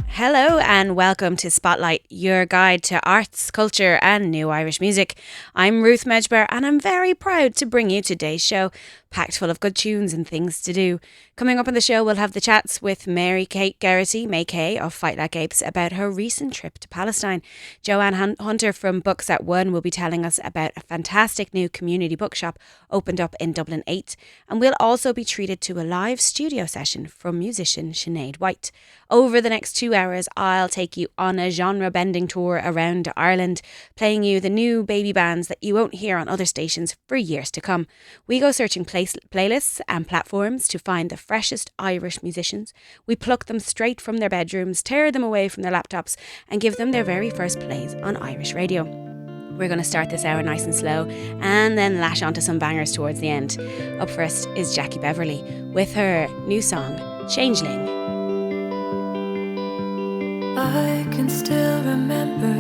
Hello and welcome to Spotlight, your guide to arts, culture and new Irish music. I'm Ruth Medjber and I'm very proud to bring you today's show, packed full of good tunes and things to do. Coming up on the show, we'll have the chats with Mary Kate Geraghty, May Kay of Fight Like Apes, about her recent trip to Palestine. Joanne Hunter from Books at One will be telling us about a fantastic new community bookshop opened up in Dublin 8. And we'll also be treated to a live studio session from musician Sinéad White. Over the next 2 hours, I'll take you on a genre-bending tour around Ireland, playing you the new baby bands that you won't hear on other stations for years to come. We go searching playlists and platforms to find the freshest Irish musicians. We pluck them straight from their bedrooms, tear them away from their laptops and give them their very first plays on Irish radio. We're going to start this hour nice and slow and then lash onto some bangers towards the end. Up first is Jackie Beverley with her new song, Changeling. I can still remember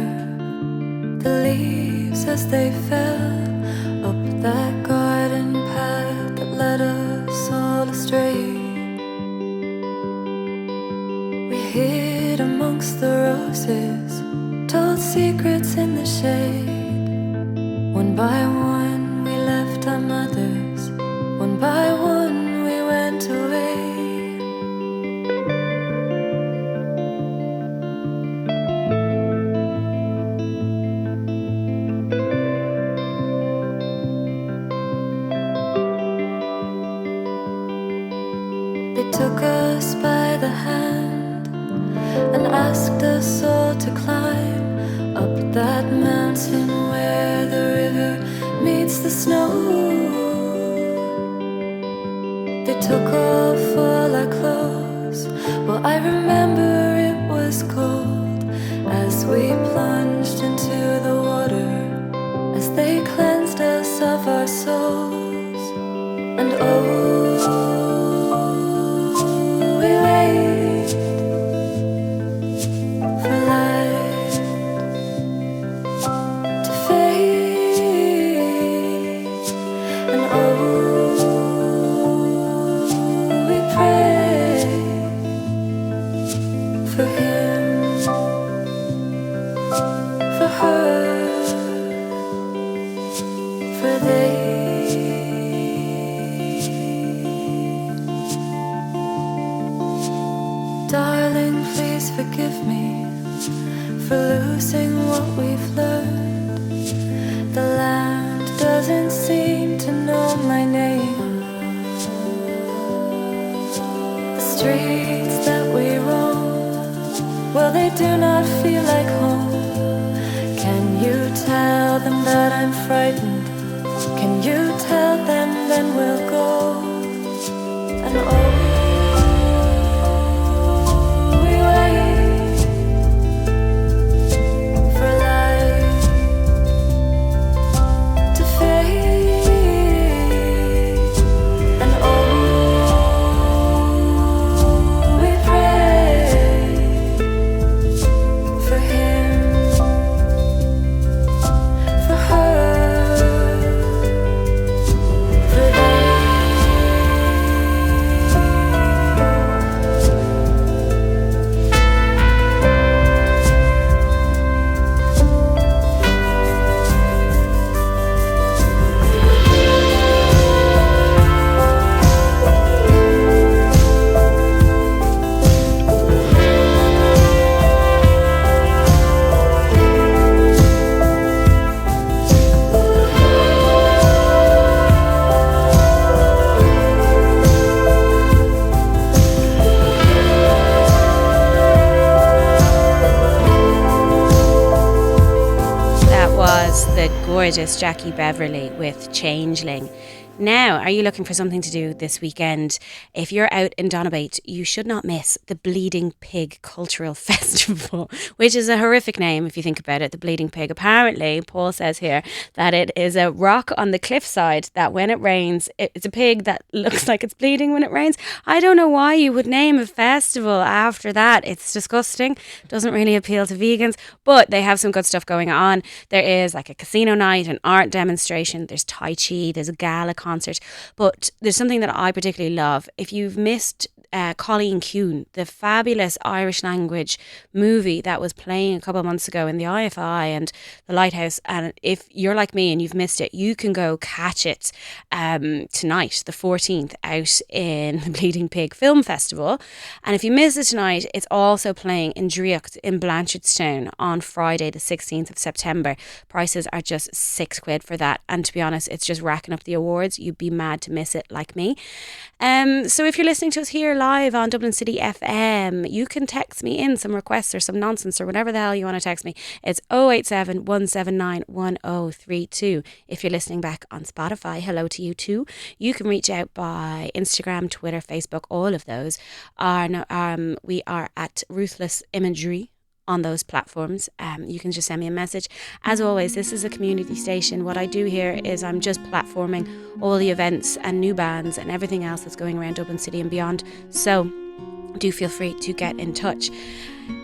the leaves as they fell up that garden path that led us all astray. We hid amongst the roses, told secrets in the shade. One by one we left our mothers, one by one we went away. Took us by the hand and asked us all to climb up that mountain where the river meets the snow. They took off all our clothes, well I remember it was cold as we plunged into the water, as they cleansed us of our souls. And oh, forgive me for losing what we've learned. The land doesn't seem to know my name. The streets that we roam, well they do not feel like home. Can you tell them that I'm frightened? Can you tell them then we'll go? And oh, gorgeous Jackie Beverley with Changeling. Now, are you looking for something to do this weekend? If you're out in Donabate, you should not miss the Bleeding Pig Cultural Festival, which is a horrific name if you think about it. The Bleeding Pig. Apparently, Paul says here that it is a rock on the cliffside that when it rains, it's a pig that looks like it's bleeding when it rains. I don't know why you would name a festival after that. It's disgusting. Doesn't really appeal to vegans, but they have some good stuff going on. There is like a casino night, an art demonstration, there's Tai Chi, there's a gala concert, but there's something that I particularly love. If you've missed Colleen Kuhn, the fabulous Irish language movie that was playing a couple of months ago in the IFI and the Lighthouse, and if you're like me and you've missed it, you can go catch it tonight, the 14th, out in the Bleeding Pig Film Festival. And if you miss it tonight, it's also playing in Driocht in Blanchardstown on Friday the 16th of September. Prices are just £6 for that, and to be honest, it's just racking up the awards. You'd be mad to miss it like me. So if you're listening to us here live on Dublin City FM, you can text me in some requests or some nonsense or whatever the hell you want to text me. It's 087 179 1032. If you're listening back on Spotify, hello to you too. You can reach out by Instagram, Twitter, Facebook, all of those. We are at Ruthless Imagery on those platforms. You can just send me a message. As always, this is a community station. What I do here is I'm just platforming all the events and new bands and everything else that's going around Dublin City and beyond. So do feel free to get in touch.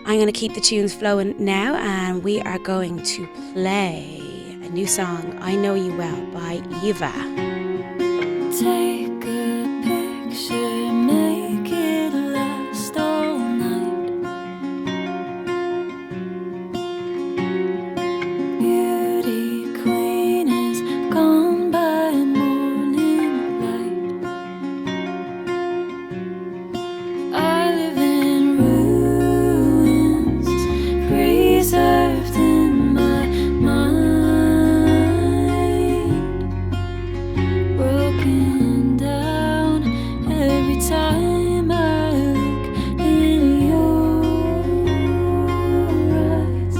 I'm going to keep the tunes flowing now, and we are going to play a new song, I Know You Well, by Eva. Take a picture, make it last all night. Beauty queen is gone by morning light. I live in ruins, preserved in my mind, broken down every time I look in your eyes.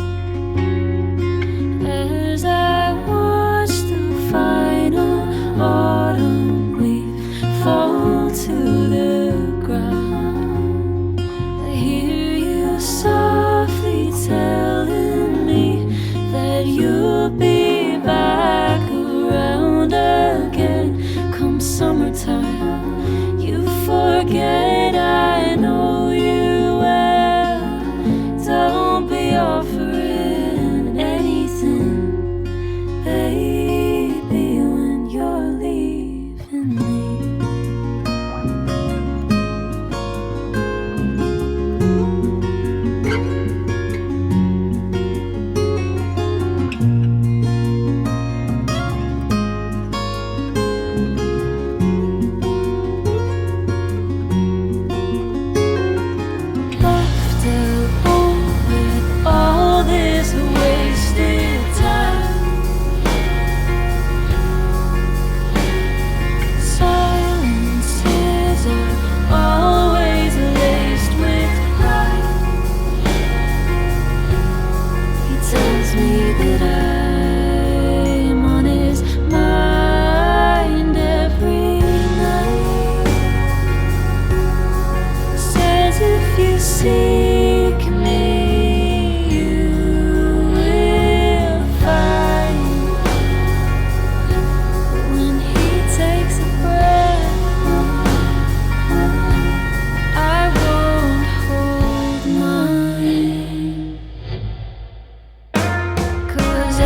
As I watch the final autumn leaf fall to the ground, I hear you softly telling me that you'll be back around again come summertime. You forget I know you well. Don't be offering anything, baby, when you're leaving me. Left alone with all this wasted time. Silences are always laced with pride. He tells me that I'm on his mind every night. Says if you seek me, you will find. But when he takes a breath, I won't hold mine. 'Cause I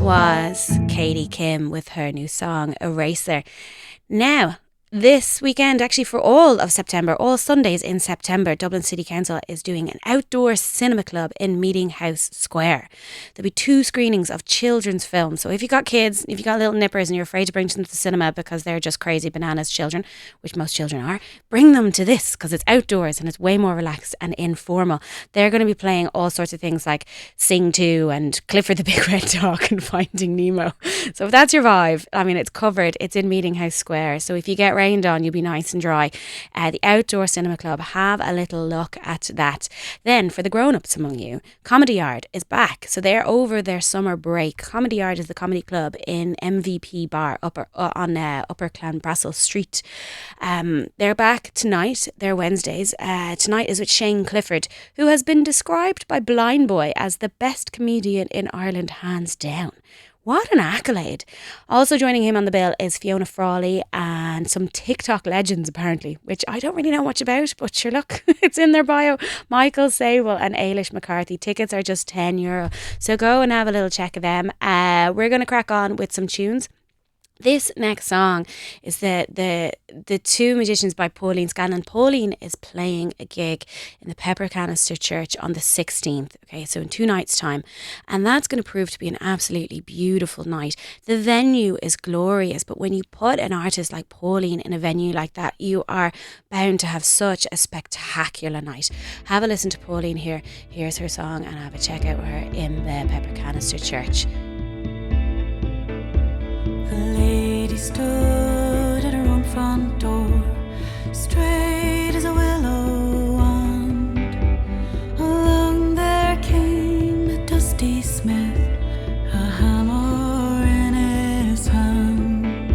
Was Katie Kim with her new song Eraser. Now, this weekend, actually for all of September, all Sundays in September, Dublin City Council is doing an outdoor cinema club in Meeting House Square. There'll be 2 screenings of children's films. So if you've got kids, if you've got little nippers and you're afraid to bring them to the cinema because they're just crazy bananas children, which most children are, bring them to this because it's outdoors and it's way more relaxed and informal. They're going to be playing all sorts of things like Sing 2 and Clifford the Big Red Dog and Finding Nemo. So if that's your vibe, I mean, it's covered. It's in Meeting House Square. So if you get rained on, you'll be nice and dry. The Outdoor Cinema Club, have a little look at that. Then for the grown-ups among you, Comedy Yard is back. So they're over their summer break. Comedy Yard is the comedy club in MVP Bar on Upper Clanbrassil Street. They're back tonight. They're Wednesdays. Tonight is with Shane Clifford, who has been described by Blind Boy as the best comedian in Ireland, hands down. What an accolade. Also joining him on the bill is Fiona Frawley and some TikTok legends apparently, which I don't really know much about, but sure look, it's in their bio. Michael Sable and Ailish McCarthy. Tickets are just €10. So go and have a little check of them. We're going to crack on with some tunes. This next song is the 2 Magicians by Pauline Scanlon. Pauline is playing a gig in the Pepper Canister Church on the 16th. Okay, so in 2 nights' time. And that's going to prove to be an absolutely beautiful night. The venue is glorious, but when you put an artist like Pauline in a venue like that, you are bound to have such a spectacular night. Have a listen to Pauline here. Here's her song and have a check out her in the Pepper Canister Church. The lady stood at her own front door, straight as a willow wand. Along there came a dusty smith, a hammer in his hand.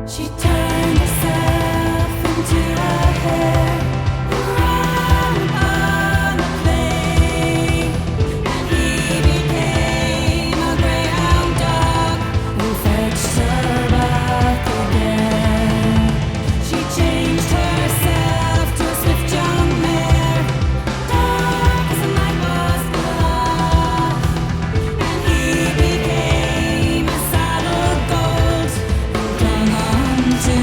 She turned herself into a hare and ran upon the plain, and he became a greyhound dog who fetched her back again. She changed herself to a swift young mare, dark as the night was black, and he became a saddle gold who clung on to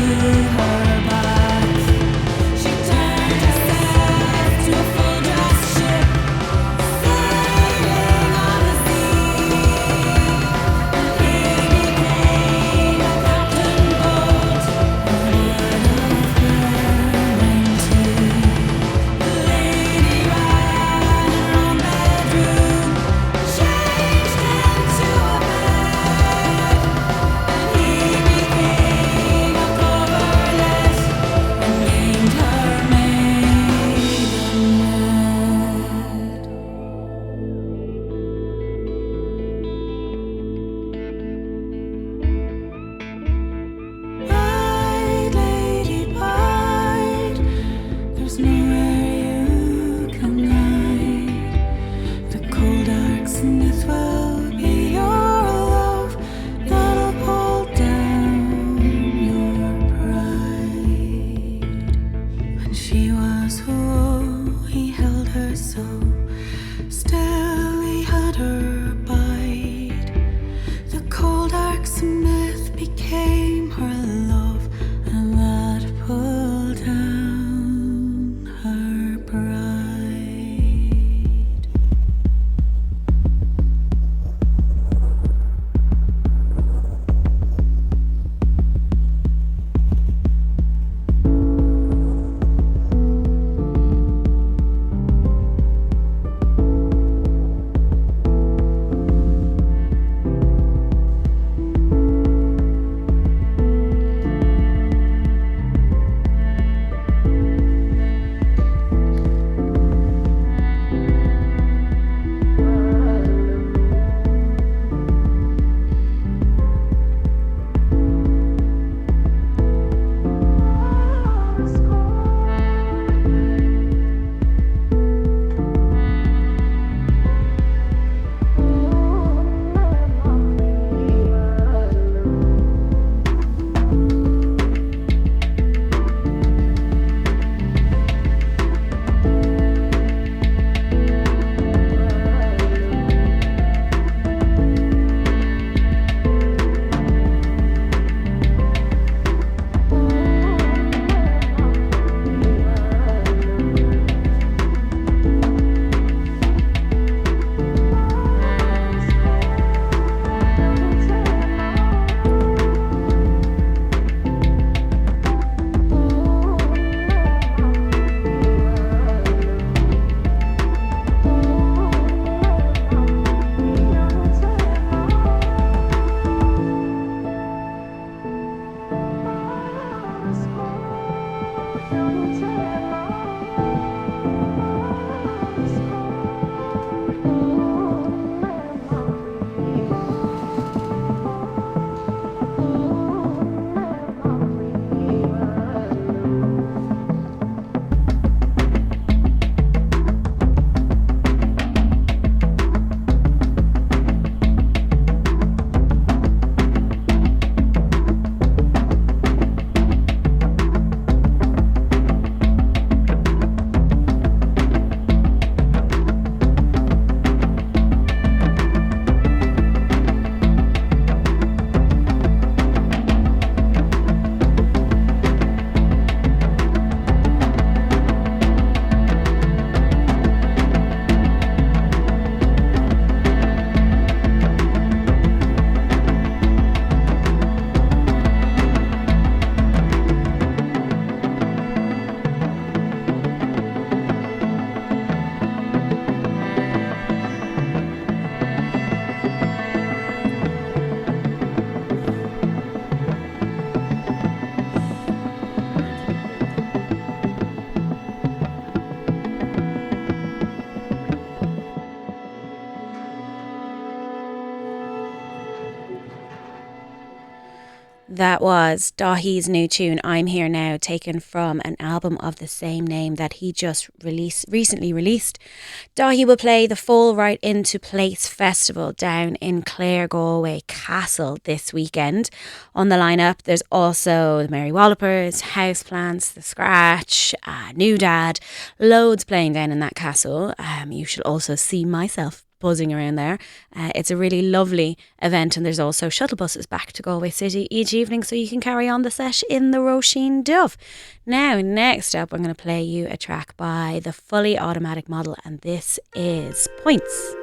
That was Dahi's new tune, I'm Here Now, taken from an album of the same name that he just recently released. Dahi will play the Fall Right Into Place Festival down in Clare, Galway Castle this weekend. On the lineup, there's also the Mary Wallopers, Houseplants, The Scratch, New Dad, loads playing down in that castle. You should also see myself buzzing around there. It's a really lovely event, and there's also shuttle buses back to Galway City each evening, so you can carry on the set in the Roisin Dove. Now, next up, I'm going to play you a track by the Fully Automatic Model, and this is Points.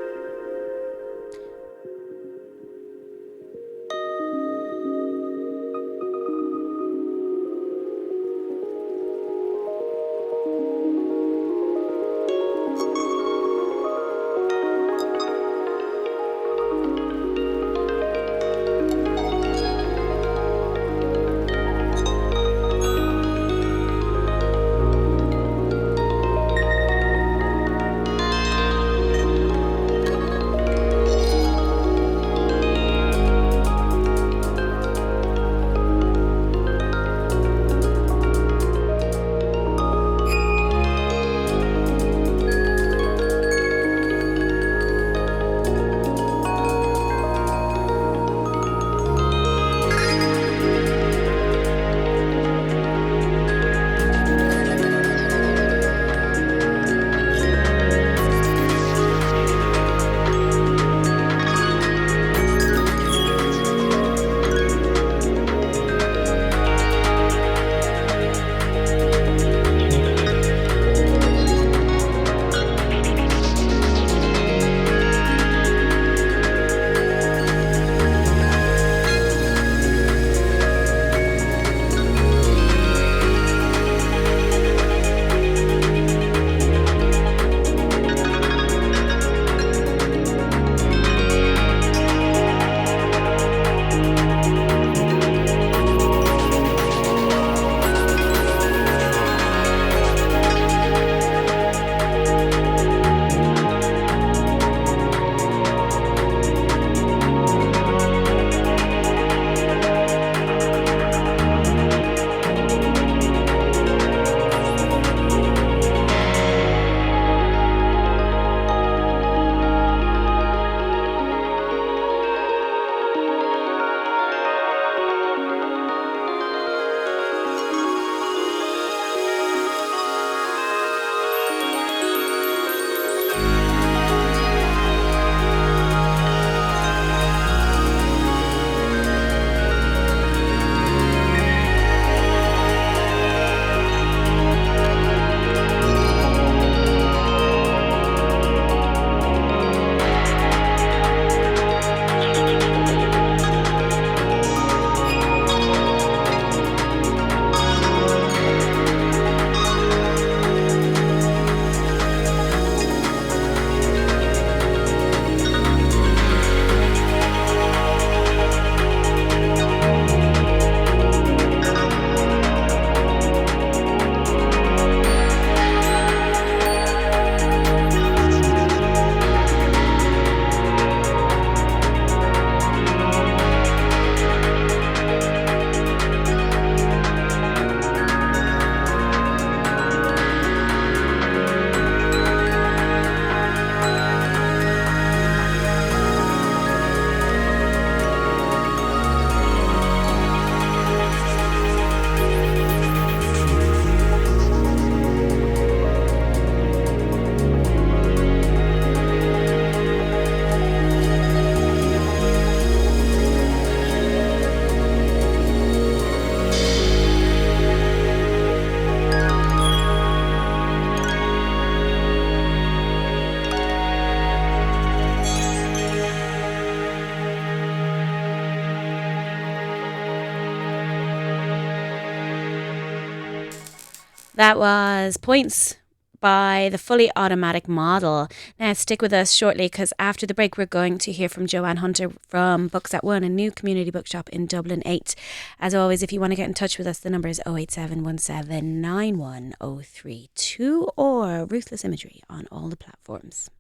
That was Points by the Fully Automatic Model. Now stick with us shortly, because after the break we're going to hear from Joanne Hunter from Books at One, a new community bookshop in Dublin 8. As always, if you want to get in touch with us, the number is 08717910332 or Ruthless Imagery on all the platforms.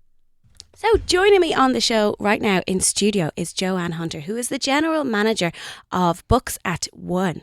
So joining me on the show right now in studio is Joanne Hunter, who is the General Manager of Books at One,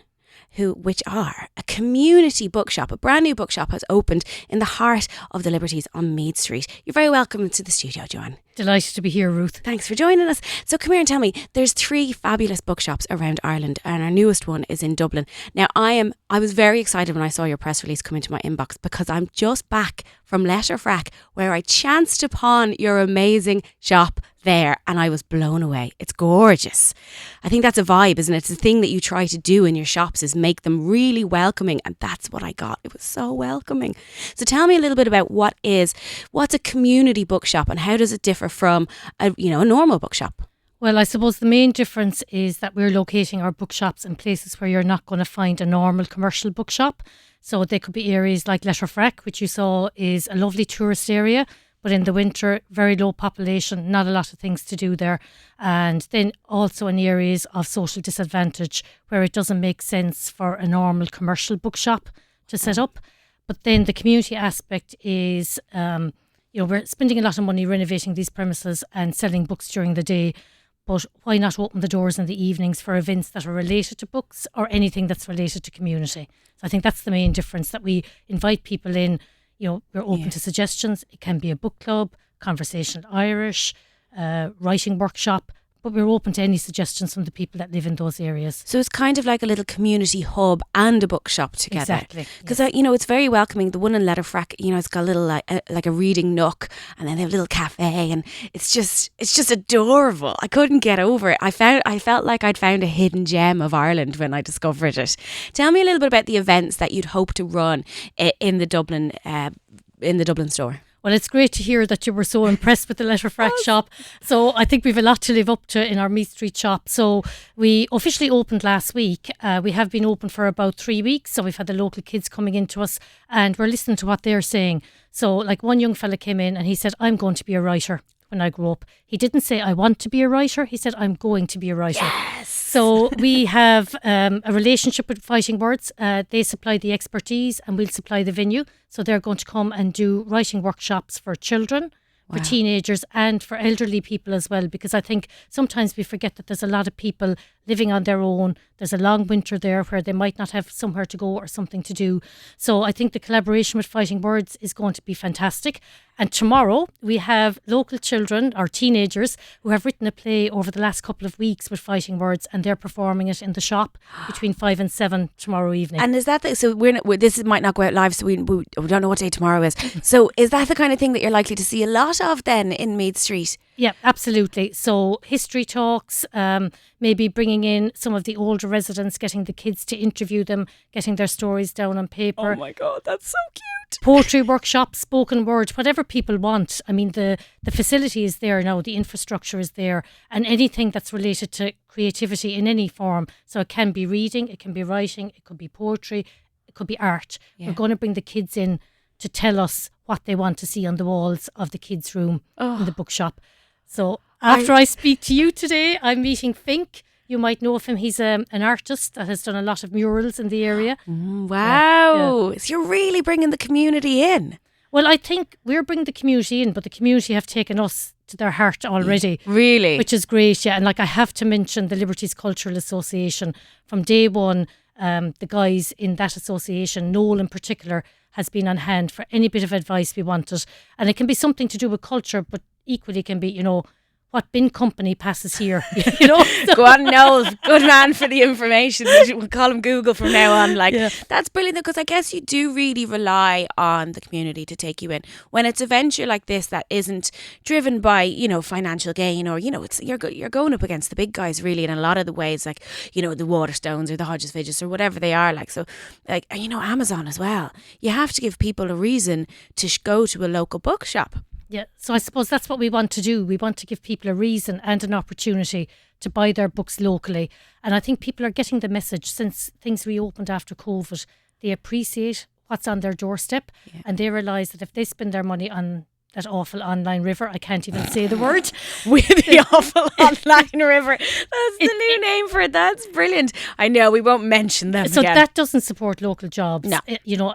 which are a community bookshop. A brand new bookshop has opened in the heart of the Liberties on Mead Street. You're very welcome to the studio, Joanne. Delighted to be here, Ruth. Thanks for joining us. So come here and tell me, there's 3 fabulous bookshops around Ireland and our newest one is in Dublin. Now I was very excited when I saw your press release come into my inbox because I'm just back from Letterfrack where I chanced upon your amazing shop there and I was blown away. It's gorgeous. I think that's a vibe, isn't it? It's a thing that you try to do in your shops is make them really welcoming, and that's what I got. It was so welcoming. So tell me a little bit about what's a community bookshop and how does it differ from a normal bookshop? Well, I suppose the main difference is that we're locating our bookshops in places where you're not going to find a normal commercial bookshop. So they could be areas like Letterfrack, which you saw is a lovely tourist area, but in the winter, very low population, not a lot of things to do there. And then also in areas of social disadvantage where it doesn't make sense for a normal commercial bookshop to set up. But then the community aspect is, we're spending a lot of money renovating these premises and selling books during the day. But why not open the doors in the evenings for events that are related to books or anything that's related to community? So I think that's the main difference, that we invite people in. We're open to suggestions. It can be a book club, conversational Irish, writing workshop, but we're open to any suggestions from the people that live in those areas. So it's kind of like a little community hub and a bookshop together. Exactly. Because, it's very welcoming. The one in Letterfrack, it's got a little like a reading nook and then they have a little cafe and it's just adorable. I couldn't get over it. I felt like I'd found a hidden gem of Ireland when I discovered it. Tell me a little bit about the events that you'd hope to run in the Dublin store. Well, it's great to hear that you were so impressed with the Letterfrack shop. So I think we've a lot to live up to in our Meath Street shop. So we officially opened last week. We have been open for about 3 weeks. So we've had the local kids coming into us and we're listening to what they're saying. So like one young fella came in and he said, I'm going to be a writer when I grow up. He didn't say, I want to be a writer. He said, I'm going to be a writer. Yes. So we have a relationship with Fighting Words. They supply the expertise and we'll supply the venue. So they're going to come and do writing workshops for children, for teenagers and for elderly people as well, because I think sometimes we forget that there's a lot of people living on their own. There's a long winter there where they might not have somewhere to go or something to do. So I think the collaboration with Fighting Words is going to be fantastic. And tomorrow we have local children or teenagers who have written a play over the last couple of weeks with Fighting Words and they're performing it in the shop between 5 and 7 tomorrow evening. And is that so this might not go out live, so we don't know what day tomorrow is. So is that the kind of thing that you're likely to see a lot of then in Meath Street? Yeah, absolutely. So history talks, maybe bringing in some of the older residents, getting the kids to interview them, getting their stories down on paper. Oh my God, that's so cute. Poetry workshops, spoken word, whatever people want. I mean, the facility is there now, the infrastructure is there, and anything that's related to creativity in any form. So it can be reading, it can be writing, it could be poetry, it could be art. Yeah. We're going to bring the kids in to tell us what they want to see on the walls of the kids' room in the bookshop. So after I speak to you today, I'm meeting Fink. You might know of him. He's an artist that has done a lot of murals in the area. Wow. Yeah. So you're really bringing the community in. Well, I think we're bringing the community in, but the community have taken us to their heart already. Really? Which is great, yeah. And like I have to mention the Liberties Cultural Association. From day one, the guys in that association, Noel in particular, has been on hand for any bit of advice we wanted. And it can be something to do with culture, but equally can be, what bin company passes here, So. Go on, Noel. Good man for the information. We'll call him Google from now on. That's brilliant because I guess you do really rely on the community to take you in. When it's a venture like this that isn't driven by, financial gain or, you're going up against the big guys really in a lot of the ways, like, the Waterstones or the Hodges Fidgets or whatever they are like. So, Amazon as well. You have to give people a reason to go to a local bookshop. Yeah, so I suppose that's what we want to do. We want to give people a reason and an opportunity to buy their books locally. And I think people are getting the message since things reopened after COVID. They appreciate what's on their doorstep and they realise that if they spend their money on that awful online river, I can't even say the word. With the awful online river. That's the new name for it. That's brilliant. I know, we won't mention them So again. That doesn't support local jobs. No.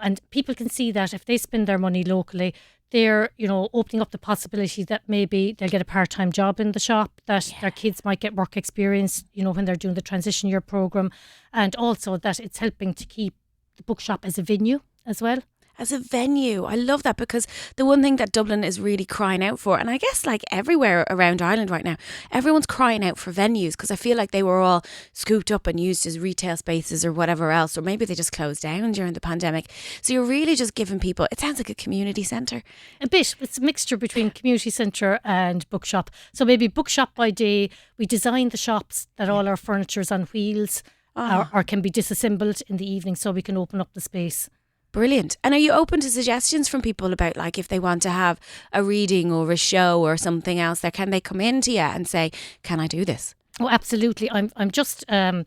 And people can see that if they spend their money locally, they're, opening up the possibility that maybe they'll get a part-time job in the shop, that their kids might get work experience, when they're doing the transition year programme, and also that it's helping to keep the bookshop as a venue as well. As a venue. I love that, because the one thing that Dublin is really crying out for, and I guess like everywhere around Ireland right now, everyone's crying out for venues, because I feel like they were all scooped up and used as retail spaces or whatever else, or maybe they just closed down during the pandemic. So you're really just giving people, it sounds like a community centre. A bit. It's a mixture between community centre and bookshop. So maybe bookshop by day, we design the shops that all our furniture is on wheels or can be disassembled in the evening, so we can open up the space. Brilliant. And are you open to suggestions from people about, like, if they want to have a reading or a show or something else there, can they come in to you and say, can I do this? Oh, absolutely. I'm just after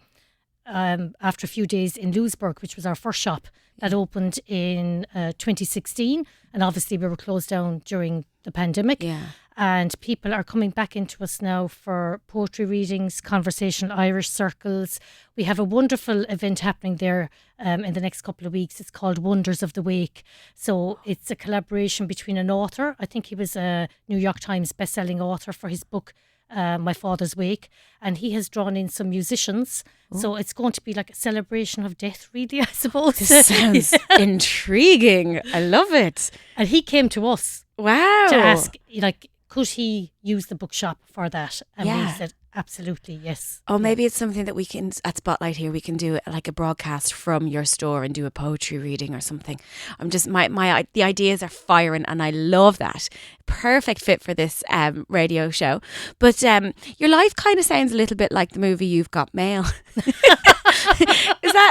a few days in Louisburgh, which was our first shop that opened in 2016. And obviously we were closed down during the pandemic. Yeah. And people are coming back into us now for poetry readings, conversational Irish circles. We have a wonderful event happening there in the next couple of weeks. It's called Wonders of the Wake. So it's a collaboration between an author. I think he was a New York Times bestselling author for his book, My Father's Wake. And he has drawn in some musicians. Ooh. So it's going to be like a celebration of death, really, I suppose. This sounds intriguing. I love it. And he came to us. Wow. To ask, like, could he use the bookshop for that? And Yeah. we said, absolutely, yes. Oh, maybe it's something that we can, at Spotlight here, we can do like a broadcast from your store and do a poetry reading or something. I'm just, the ideas are firing and I love that. Perfect fit for this radio show. But your life kind of sounds a little bit like the movie You've Got Mail.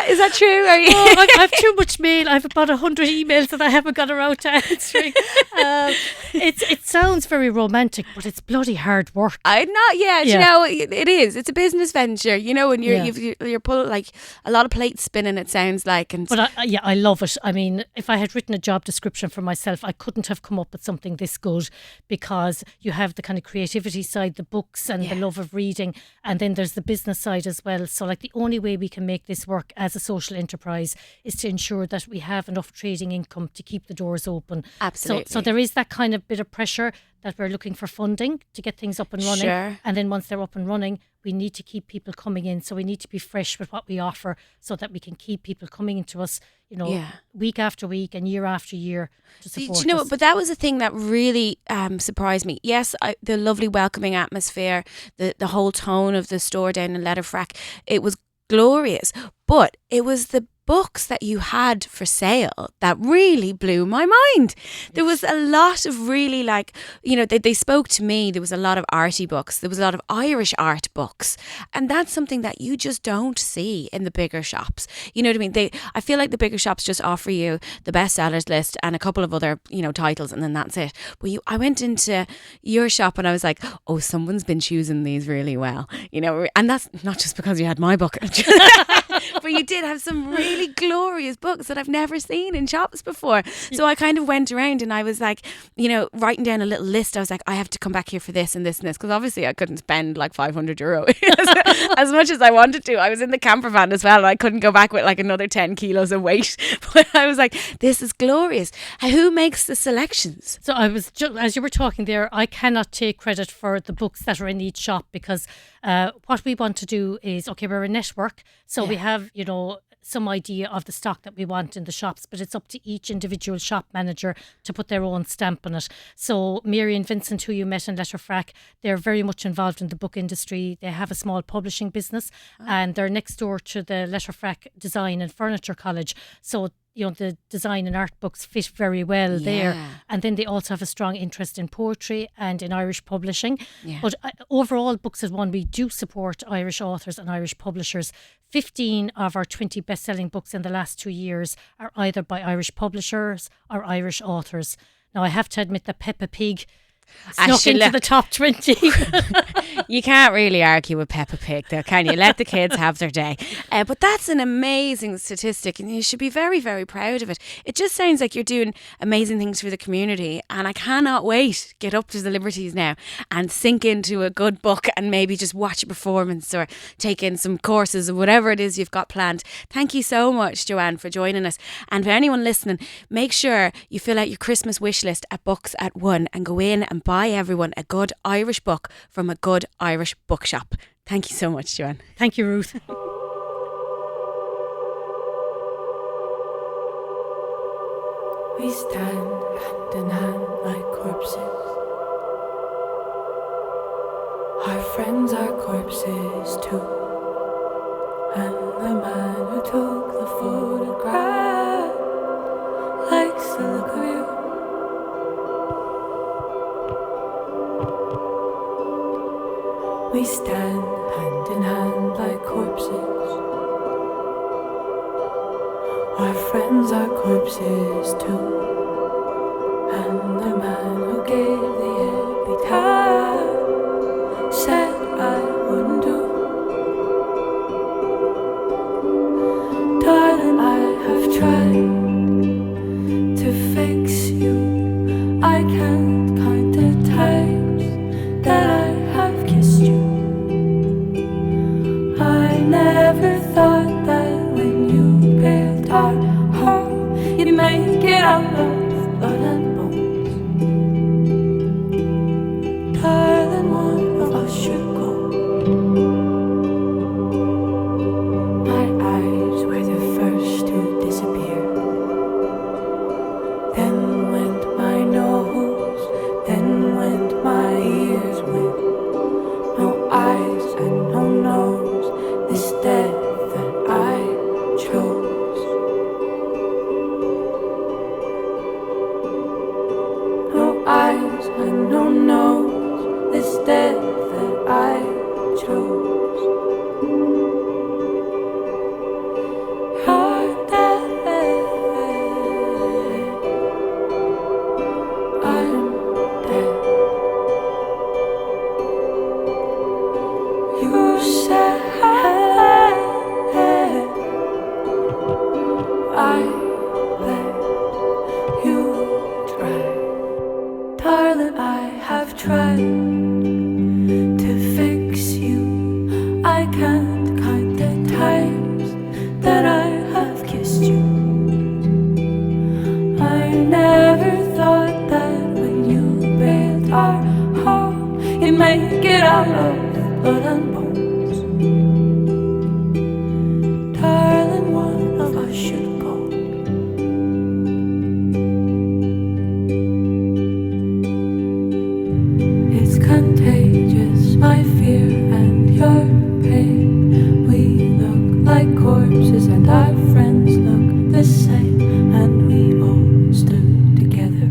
Is that true? Are you? Oh, I have too much mail. I have about 100 emails that I haven't got around to answering. It sounds very romantic, but it's bloody hard work. I'm not yet. Yeah. You know, it is. It's a business venture. And you're pulling like a lot of plates spinning. It sounds like, But I love it. I mean, if I had written a job description for myself, I couldn't have come up with something this good, because you have the kind of creativity side, the books and the love of reading, and then there's the business side as well. So like the only way we can make this work as a social enterprise is to ensure that we have enough trading income to keep the doors open. Absolutely. So there is that kind of bit of pressure that we're looking for funding to get things up and running. Sure. And then once they're up and running, we need to keep people coming in. So we need to be fresh with what we offer so that we can keep people coming into us, week after week and year after year to support Do you know us. what? But that was the thing that really surprised me. Yes, the lovely welcoming atmosphere, the whole tone of the store down in Letterfrack, it was glorious. But it was the books that you had for sale that really blew my mind. There was a lot of really they spoke to me. There was a lot of arty books. There was a lot of Irish art books. And that's something that you just don't see in the bigger shops. You know what I mean? I feel like the bigger shops just offer you the bestsellers list and a couple of other, titles, and then that's it. But I went into your shop and I was like, oh, someone's been choosing these really well. And that's not just because you had my book. But you did have some really glorious books that I've never seen in shops before. So I kind of went around and I was like, writing down a little list. I was like, I have to come back here for this and this and this, because obviously I couldn't spend like €500 as much as I wanted to. I was in the camper van as well and I couldn't go back with like another 10 kilos of weight. But I was like, this is glorious. Who makes the selections? So I was as you were talking there, I cannot take credit for the books that are in each shop, because what we want to do is, we're a network. So we have, some idea of the stock that we want in the shops, but it's up to each individual shop manager to put their own stamp on it. So Mary and Vincent, who you met in Letterfrack, they're very much involved in the book industry. They have a small publishing business and they're next door to the Letterfrack Design and Furniture College. So the design and art books fit very well there. And then they also have a strong interest in poetry and in Irish publishing. Yeah. But overall, Books at One, we do support Irish authors and Irish publishers. 15 of our 20 best-selling books in the last 2 years are either by Irish publishers or Irish authors. Now, I have to admit that Peppa Pig Snuck into the top 20. You can't really argue with Peppa Pig, though, can you? Let the kids have their day. But that's an amazing statistic, and you should be very, very proud of it. It just sounds like you're doing amazing things for the community, and I cannot wait. Get up to the Liberties now and sink into a good book and maybe just watch a performance or take in some courses or whatever it is you've got planned. Thank you so much, Joanne, for joining us. And for anyone listening, make sure you fill out your Christmas wish list at Books at One and go in and buy everyone a good Irish book from a good Irish bookshop. Thank you so much, Joanne. Thank you, Ruth. We stand hand in hand like corpses. Our friends are corpses too. And the man who took the photograph likes the look of you. We stand hand in hand like corpses. Our friends are corpses too. And the man who gave the epitaph said I wouldn't do. Darling, I have tried to fix you. I can't count the times that I have kissed you. I never thought that when you built our home, you'd make it out of blood and bones. Darling, one of us should go. My eyes were the first to disappear. Then went my nose, then went my ears with no eyes and no nose. This death that I chose. No eyes and no nose. This death that I chose. Your death, I'm dead. You said I let you try. Darling, I have tried to fix you. I can't count the times that I have kissed you. I never thought that when you built our home, you'd make it out of blood and bones. Darling, one of us should go. It's contagious, my fear and your pain. We look like corpses and our friends look the same. And we all stood together,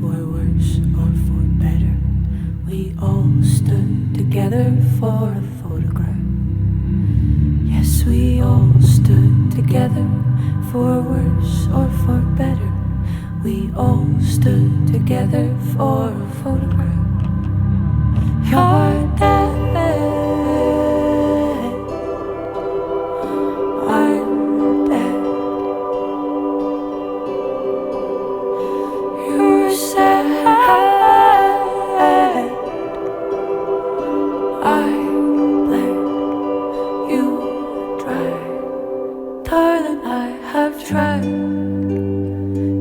for worse or for better. We all stood together for a photograph. Yes, we all stood together, for worse or for better. We all stood together for a photograph. You're dead, I'm dead. You said I let you try. Darling, I have tried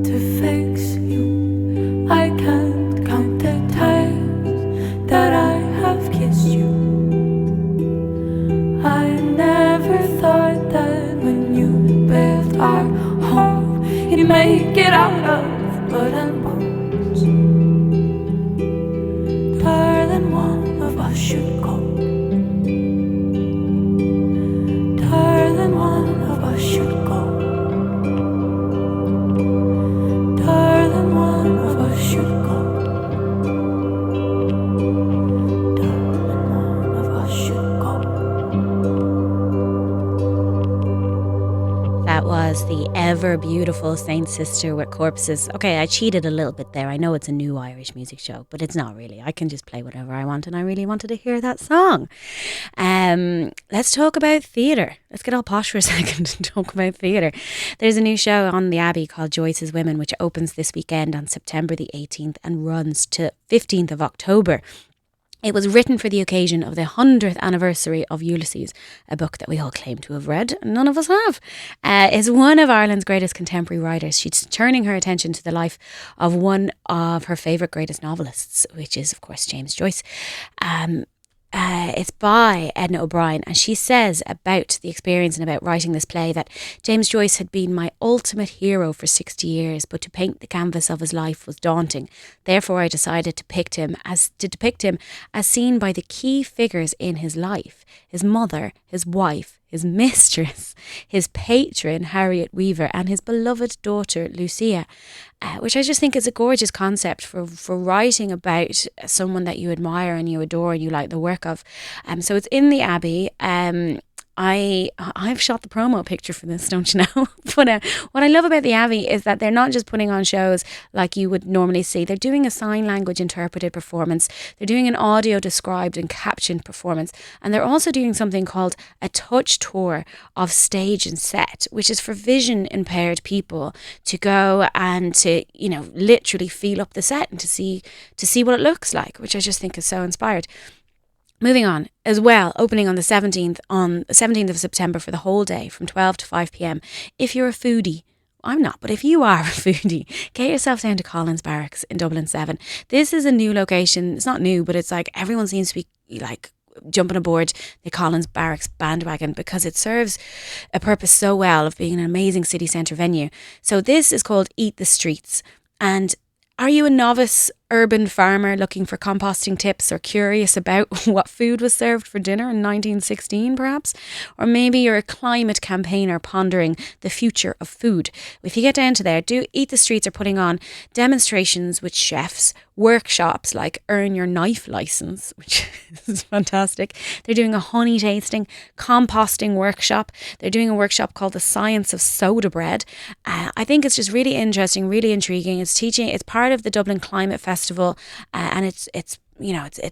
to fix you. I can't count the times that I have kissed you. I never thought that when you built our home, you'd make it out of blood and bones. Darling, one of us should go. Darling, one of us should go. Darling, one of us should go. Darling, one of us should go. That That was the ever beautiful Saint Sister with Corpses. Okay, I cheated a little bit there. I know it's a new Irish music show, but it's not really. I can just play whatever I want, and I really wanted to hear that song. Let's talk about theatre. Let's get all posh for a second and talk about theatre. There's a new show on the Abbey called Joyce's Women, which opens this weekend on September the 18th and runs to 15th of October. It was written for the occasion of the 100th anniversary of Ulysses, a book that we all claim to have read, and none of us have. Is one of Ireland's greatest contemporary writers. She's turning her attention to the life of one of her favourite greatest novelists, which is, of course, James Joyce. It's by Edna O'Brien, and she says about the experience and about writing this play that James Joyce had been my ultimate hero for 60 years, but to paint the canvas of his life was daunting. Therefore, I decided to depict him as seen by the key figures in his life: his mother, his wife, his mistress, his patron, Harriet Weaver, and his beloved daughter, Lucia, which I just think is a gorgeous concept for writing about someone that you admire and you adore and you like the work of. So it's in the Abbey. I've shot the promo picture for this, don't you know? But what I love about the Abbey is that they're not just putting on shows like you would normally see. They're doing a sign language interpreted performance. They're doing an audio described and captioned performance. And they're also doing something called a touch tour of stage and set, which is for vision impaired people to go and to, you know, literally feel up the set and to see what it looks like, which I just think is so inspired. Moving on, as well, opening on the 17th of September for the whole day from 12 to 5 p.m. If you're a foodie, I'm not, but if you are a foodie, get yourself down to Collins Barracks in Dublin 7. This is a new location. It's not new, but it's like everyone seems to be like jumping aboard the Collins Barracks bandwagon because it serves a purpose so well of being an amazing city centre venue. So this is called Eat the Streets. And are you a novice urban farmer looking for composting tips or curious about what food was served for dinner in 1916 perhaps? Or maybe you're a climate campaigner pondering the future of food. If you get down to there, Eat the Streets are putting on demonstrations with chefs, workshops like Earn Your Knife License, which is fantastic. They're doing a honey tasting, composting workshop. They're doing a workshop called The Science of Soda Bread. I think it's just really interesting, really intriguing. It's part of the Dublin Climate Festival, and it's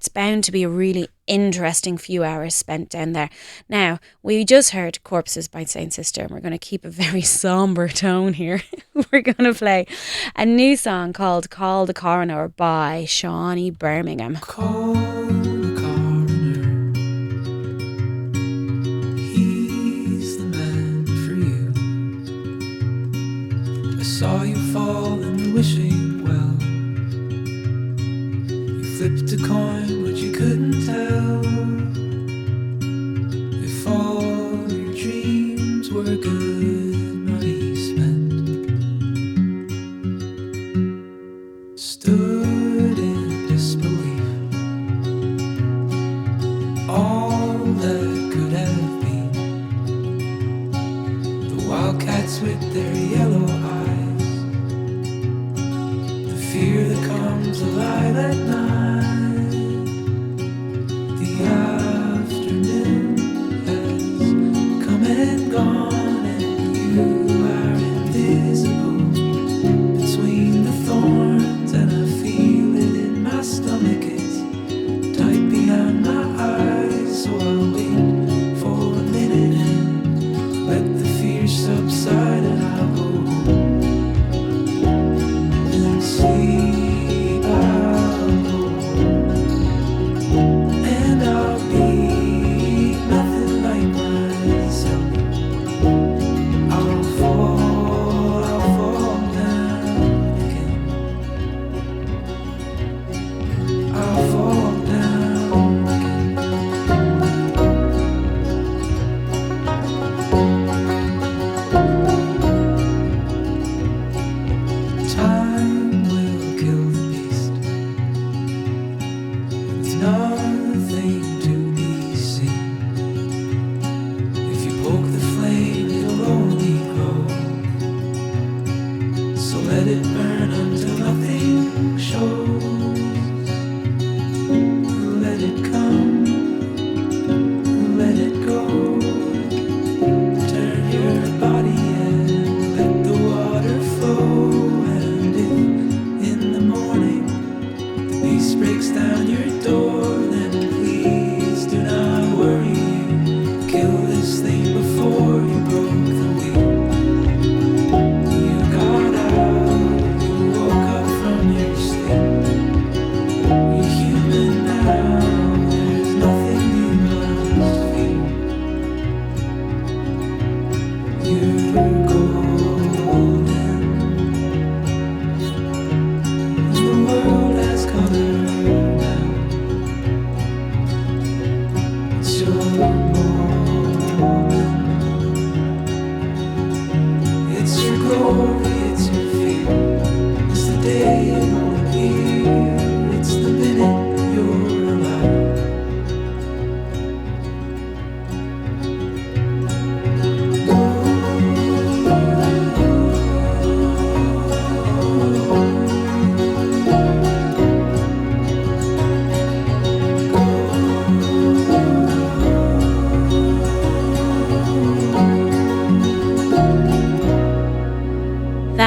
bound to be a really interesting few hours spent down there. Now, we just heard Corpses by Saint Sister, and we're going to keep a very sombre tone here. We're going to play a new song called Call the Coroner by Shawnee Birmingham. Call the coroner. He's the man for you. I saw you fall in the wishing well. Flipped a coin, but you couldn't tell if all your dreams were good money spent. Stood in disbelief. All that could have been. The wildcats with their yellow eyes. The fear that comes alive at night. The afternoon has come and gone, and you are invisible between the thorns, and I feel it in my stomach. It's tight behind my eyes, so I'll wait for a minute and let the fear subside, and I'll go home and sleep. I'll go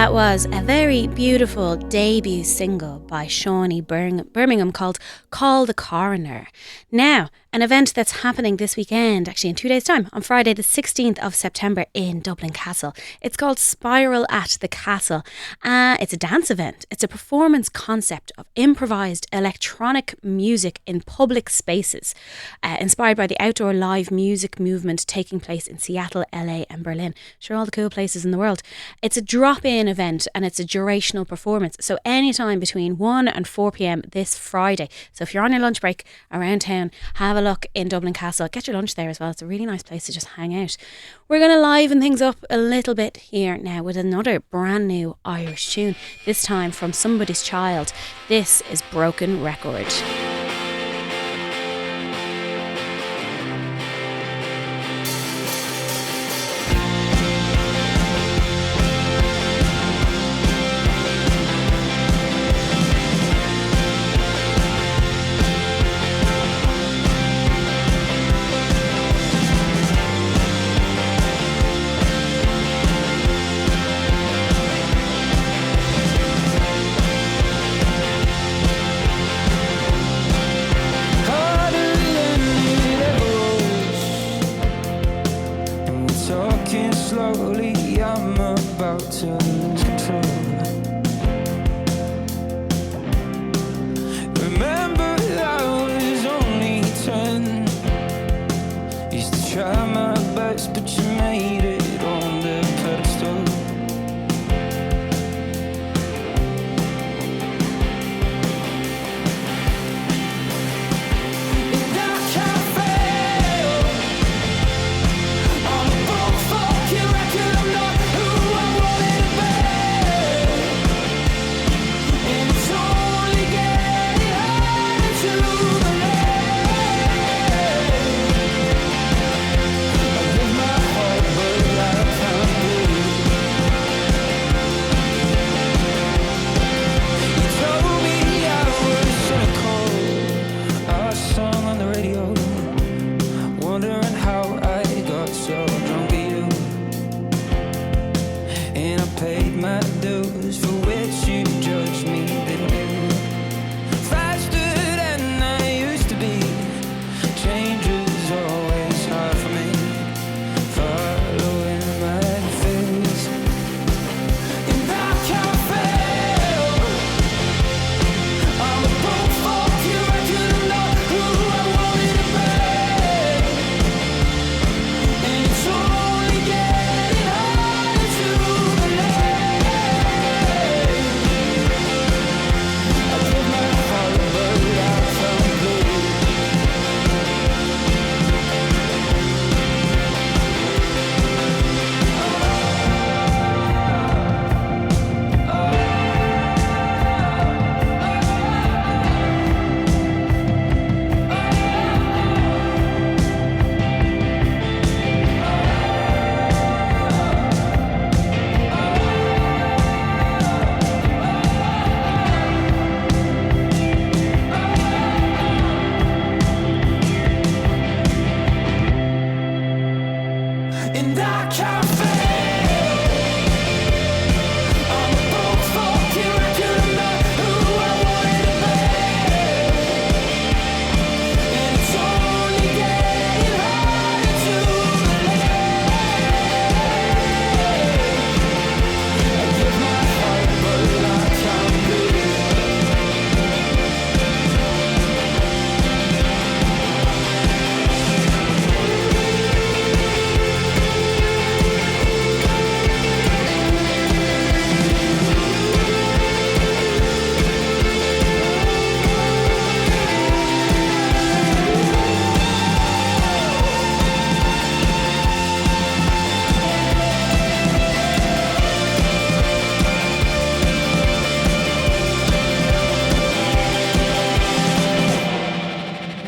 That was a very beautiful debut single by Shawnee Birmingham called Call the Coroner. Now, an event that's happening this weekend, actually in 2 days' time, on Friday the 16th of September in Dublin Castle. It's called Spiral at the Castle. It's a dance event. It's a performance concept of improvised electronic music in public spaces, inspired by the outdoor live music movement taking place in Seattle, LA and Berlin. Sure, all the cool places in the world. It's a drop-in event and it's a durational performance. So anytime between 1 and 4 p.m. this Friday. So if you're on your lunch break around town, have a look in Dublin Castle. Get your lunch there as well. It's a really nice place to just hang out. We're going to liven things up a little bit here now with another brand new Irish tune, this time from Somebody's Child. This is Broken Record.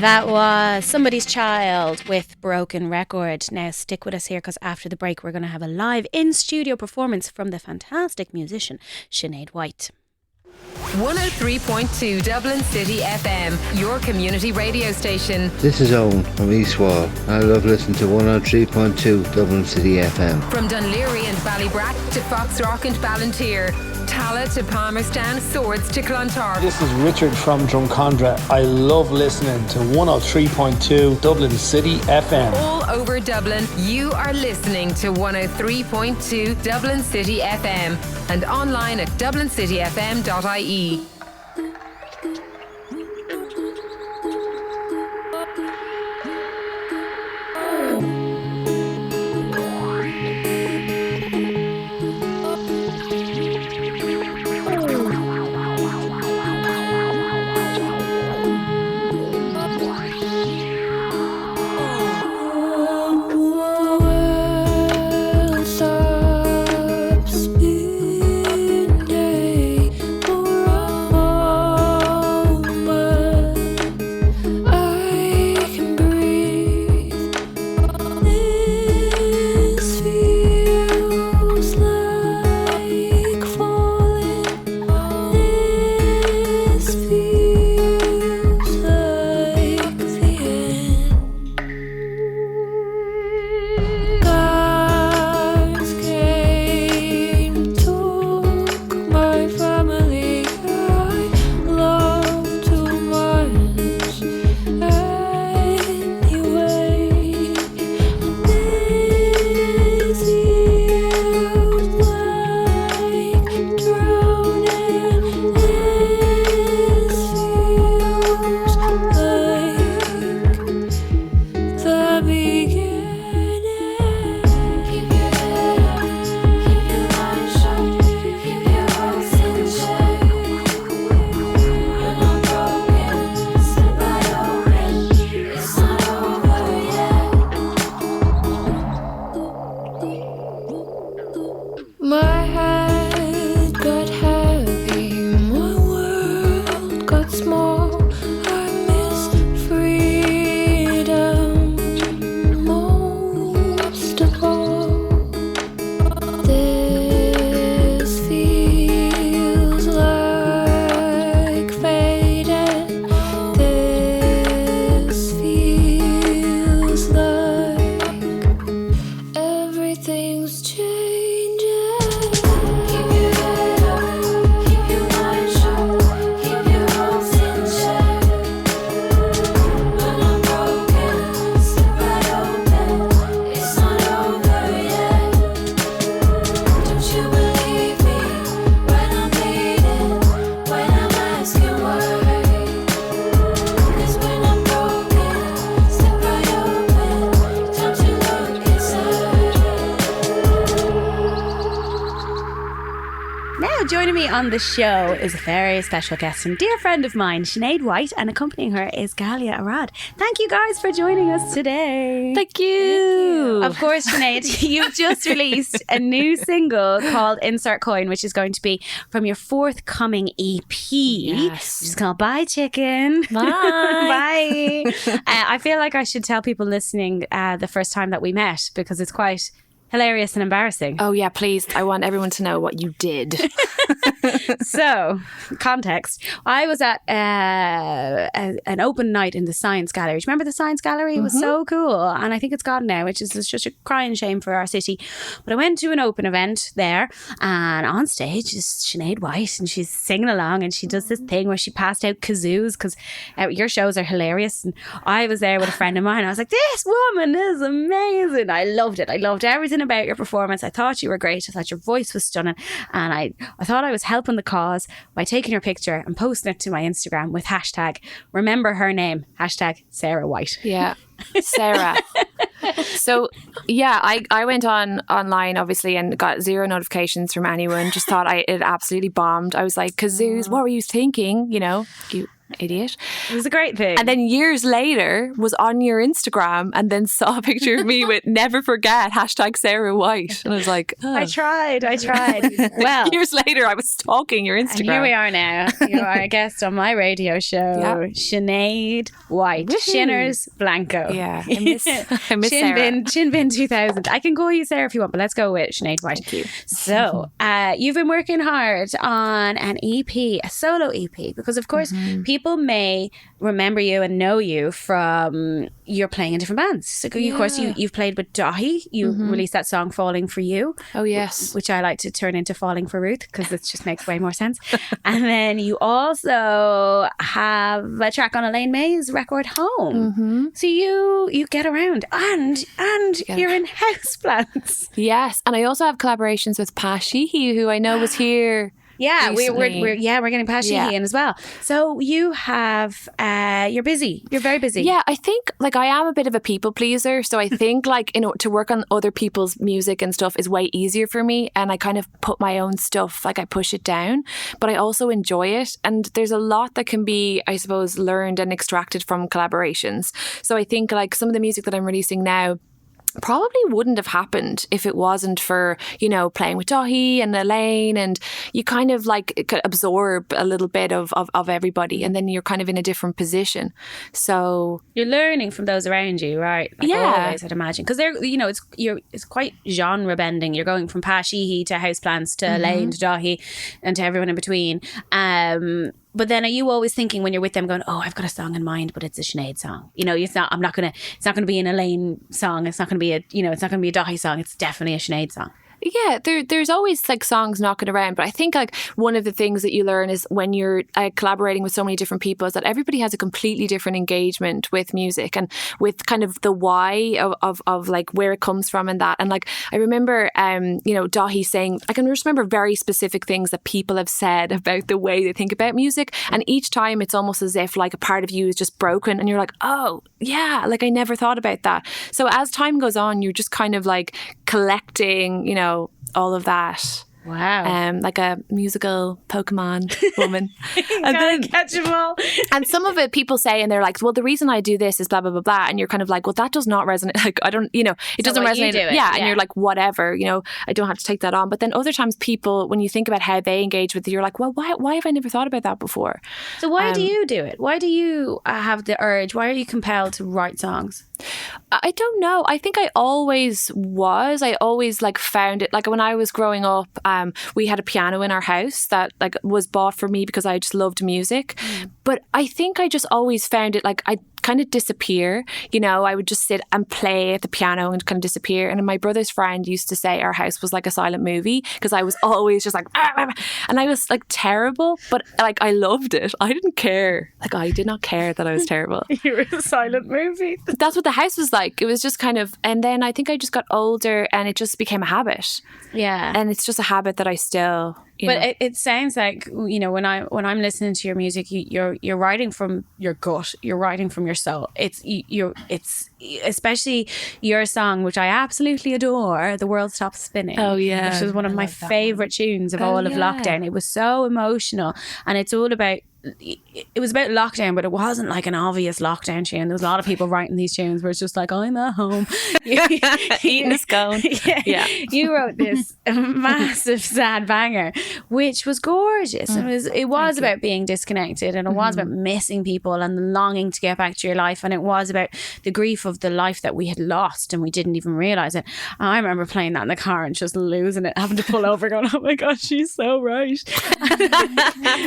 That was Somebody's Child with Broken Record. Now stick with us here because after the break we're going to have a live in-studio performance from the fantastic musician Sinéad White. 103.2 Dublin City FM, your community radio station. This is Owen from East Wall. I love listening to 103.2 Dublin City FM. From Dunleary and Ballybrack to Foxrock and Ballantyre, Tala to Palmerstown, Swords to Clontarf. This is Richard from Drumcondra. I love listening to 103.2 Dublin City FM. All over Dublin, you are listening to 103.2 Dublin City FM and online at dublincityfm.ie. Joining me on the show is a very special guest and dear friend of mine, Sinéad White, and accompanying her is Galia Arad. Thank you guys for joining us today. Thank you. Of course, Sinéad, you've just released a new single called Insert Coin, which is going to be from your forthcoming EP, Yes. which is called Bye Chicken. Bye. Bye. I feel like I should tell people listening the first time that we met, because it's quite hilarious and embarrassing. Oh yeah, please. I want everyone to know what you did. So, context. I was at an open night in the Science Gallery. Do you remember the Science Gallery? It was so cool. And I think it's gone now, which is just a crying shame for our city. But I went to an open event there, and on stage is Sinéad White, and she's singing along, and she does this thing where she passed out kazoos, because your shows are hilarious. And I was there with a friend of mine. I was like, this woman is amazing. I loved it. I loved everything about your performance. I thought you were great. I thought your voice was stunning. And I thought I was helping the cause by taking her picture and posting it to my Instagram with hashtag remember her name, hashtag Sarah White. Yeah, Sarah. So yeah, I went online obviously and got zero notifications from anyone. Just thought it absolutely bombed. I was like, kazoos, what were you thinking? You know, idiot. It was a great thing. And then years later was on your Instagram and then saw a picture of me with never forget #Sarah White. And I was like, oh. I tried. Well, years later I was stalking your Instagram. And here we are now. You are a guest on my radio show, Sinéad White, Shinners Blanco. Yeah, I miss Shin Bin 2000. I can call you Sarah if you want, but let's go with Sinead White. Thank you. So, you've been working hard on an EP, a solo EP, because of course people may remember you and know you from you're playing in different bands. So, of course, you've played with Dahi. You released that song "Falling for You." Oh yes, which I like to turn into "Falling for Ruth" because it just makes way more sense. And then you also have a track on Elaine May's record "Home." So you get around and you're in Houseplants. Yes, and I also have collaborations with Pa Sheehy, who I know was here. Yeah, we're getting Pa Sheehy in as well. So you have you're busy. You're very busy. Yeah, I think like I am a bit of a people pleaser, so I think like to work on other people's music and stuff is way easier for me, and I kind of put my own stuff, like I push it down, but I also enjoy it, and there's a lot that can be, I suppose, learned and extracted from collaborations. So I think like some of the music that I'm releasing now probably wouldn't have happened if it wasn't for, playing with Dahi and Elaine, and you kind of like absorb a little bit of everybody, and then you're kind of in a different position. So you're learning from those around you, right? Like always, I'd imagine, because they're, it's quite genre bending. You're going from Pa Sheehy to Houseplants to Elaine to Dahi and to everyone in between. But then are you always thinking when you're with them going, oh, I've got a song in mind, but it's a Sinead song? It's not going to be an Elaine song. It's not going to be it's not going to be a Dahi song. It's definitely a Sinead song. Yeah, there's always like songs knocking around, but I think like one of the things that you learn is when you're collaborating with so many different people is that everybody has a completely different engagement with music and with kind of the why of like where it comes from and that. And like I remember Dahi saying, I can just remember very specific things that people have said about the way they think about music, and each time it's almost as if like a part of you is just broken and you're like, oh yeah, like I never thought about that. So as time goes on, you're just kind of like collecting, all of that. Wow. Like a musical Pokemon woman. And then catch them all. And some of it people say, and they're like, well, the reason I do this is blah, blah, blah, blah. And you're kind of like, well, that does not resonate. Like, I don't, it doesn't resonate. Yeah. And you're like, whatever, I don't have to take that on. But then other times people, when you think about how they engage with it, you're like, well, why have I never thought about that before? So why do you do it? Why do you have the urge? Why are you compelled to write songs? I don't know. I think I always was. I always like found it. Like when I was growing up, we had a piano in our house that like was bought for me because I just loved music. But I think I just always found it like I kind of disappear. I would just sit and play at the piano and kind of disappear. And my brother's friend used to say our house was like a silent movie because I was always just like, and I was like terrible, but like I loved it. I didn't care. Like I did not care that I was terrible. You were a silent movie. That's what the house was like. It was just kind of, and then I think I just got older and it just became a habit. Yeah. And it's just a habit that I still... But it sounds like when I'm listening to your music, you're writing from your gut. You're writing from your soul. It's especially your song, which I absolutely adore, "The World Stops Spinning." Oh yeah, which was one of my favorite tunes of all of lockdown. It was so emotional, and it's all about. It was about lockdown, but it wasn't like an obvious lockdown tune. There was a lot of people writing these tunes where it's just like, I'm at home eating a scone. Yeah. You wrote this massive sad banger, which was gorgeous. It was about being disconnected, and it was about missing people and longing to get back to your life, and it was about the grief of the life that we had lost and we didn't even realise it. And I remember playing that in the car and just losing it, having to pull over going, oh my gosh, she's so right.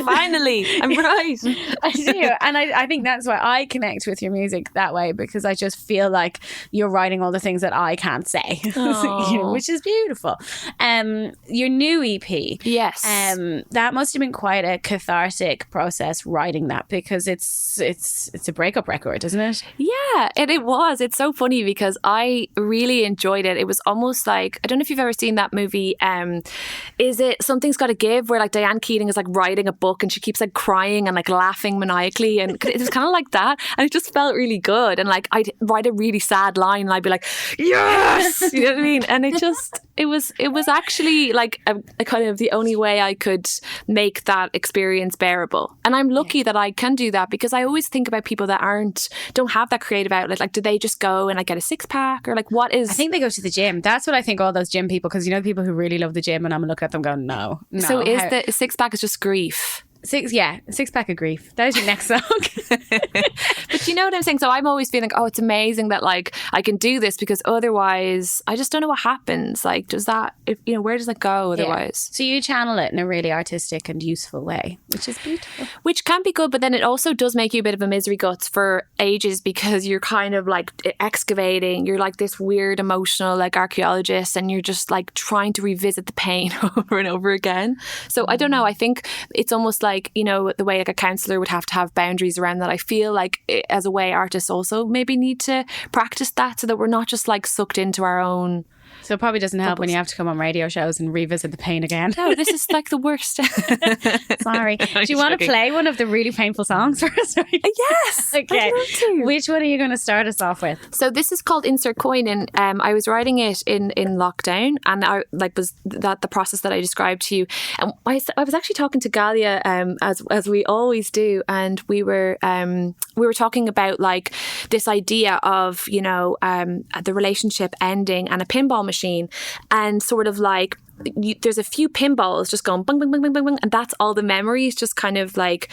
Finally, I'm right. I do, and I think that's why I connect with your music that way, because I just feel like you're writing all the things that I can't say, which is beautiful. Your new EP, yes, that must have been quite a cathartic process writing that, because it's a breakup record, isn't it? Yeah, it was. It's so funny because I really enjoyed it. It was almost like, I don't know if you've ever seen that movie. Is it Something's Gotta Give, where like Diane Keaton is like writing a book and she keeps like crying singing and like laughing maniacally, and it was kind of like that, and it just felt really good. And like I'd write a really sad line and I'd be like, yes, you know what I mean? And it was actually like a kind of the only way I could make that experience bearable. And I'm lucky that I can do that, because I always think about people that don't have that creative outlet. Like, do they just go and like get a 6-pack, or like what is? I think they go to the gym. That's what I think. All those gym people, because you know people who really love the gym, and I'm looking at them going, no. So is the 6-pack is just grief? 6-pack of grief. That is your next song. But you know what I'm saying? So I'm always feeling like, oh, it's amazing that like I can do this, because otherwise I just don't know what happens. Like, does that, where does that go otherwise? Yeah. So you channel it in a really artistic and useful way, which is beautiful. Which can be good, but then it also does make you a bit of a misery guts for ages, because you're kind of like excavating. You're like this weird emotional like archaeologist, and you're just like trying to revisit the pain over and over again. So I don't know. I think it's almost like, the way like a counsellor would have to have boundaries around that. I feel like as a way artists also maybe need to practice that, so that we're not just like sucked into our own. So it probably doesn't help when you have to come on radio shows and revisit the pain again. No, this is like the worst. Sorry. Do you want to play one of the really painful songs for us? Yes. Okay. I'd love to. Which one are you going to start us off with? So this is called Insert Coin, and I was writing it in lockdown, and I was that the process that I described to you. And I was actually talking to Galia, as we always do, and we were talking about like this idea of the relationship ending and a pinball machine, and sort of like there's a few pinballs just going bang, bang, bang, bang, bang, bang, and that's all the memories just kind of like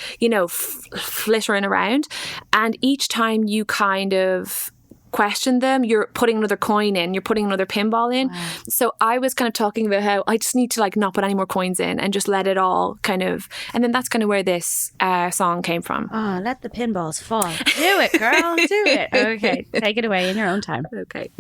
flittering around, and each time you kind of question them, you're putting another coin in, you're putting another pinball in. Wow. So I was kind of talking about how I just need to like not put any more coins in and just let it all kind of, and then that's kind of where this song came from. Oh, let the pinballs fall. Do it, girl. Do it. Okay, take it away in your own time. Okay.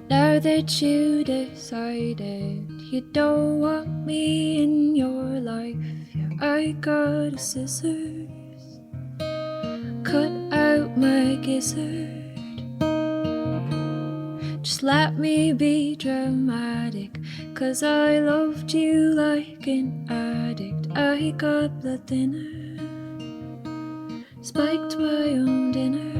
Now that you decided you don't want me in your life, yeah, I got a scissors, cut out my gizzard. Just let me be dramatic, 'cause I loved you like an addict. I got blood thinner, spiked my own dinner.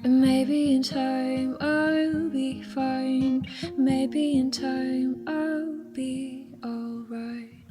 And maybe in time I'll be fine. Maybe in time I'll be alright.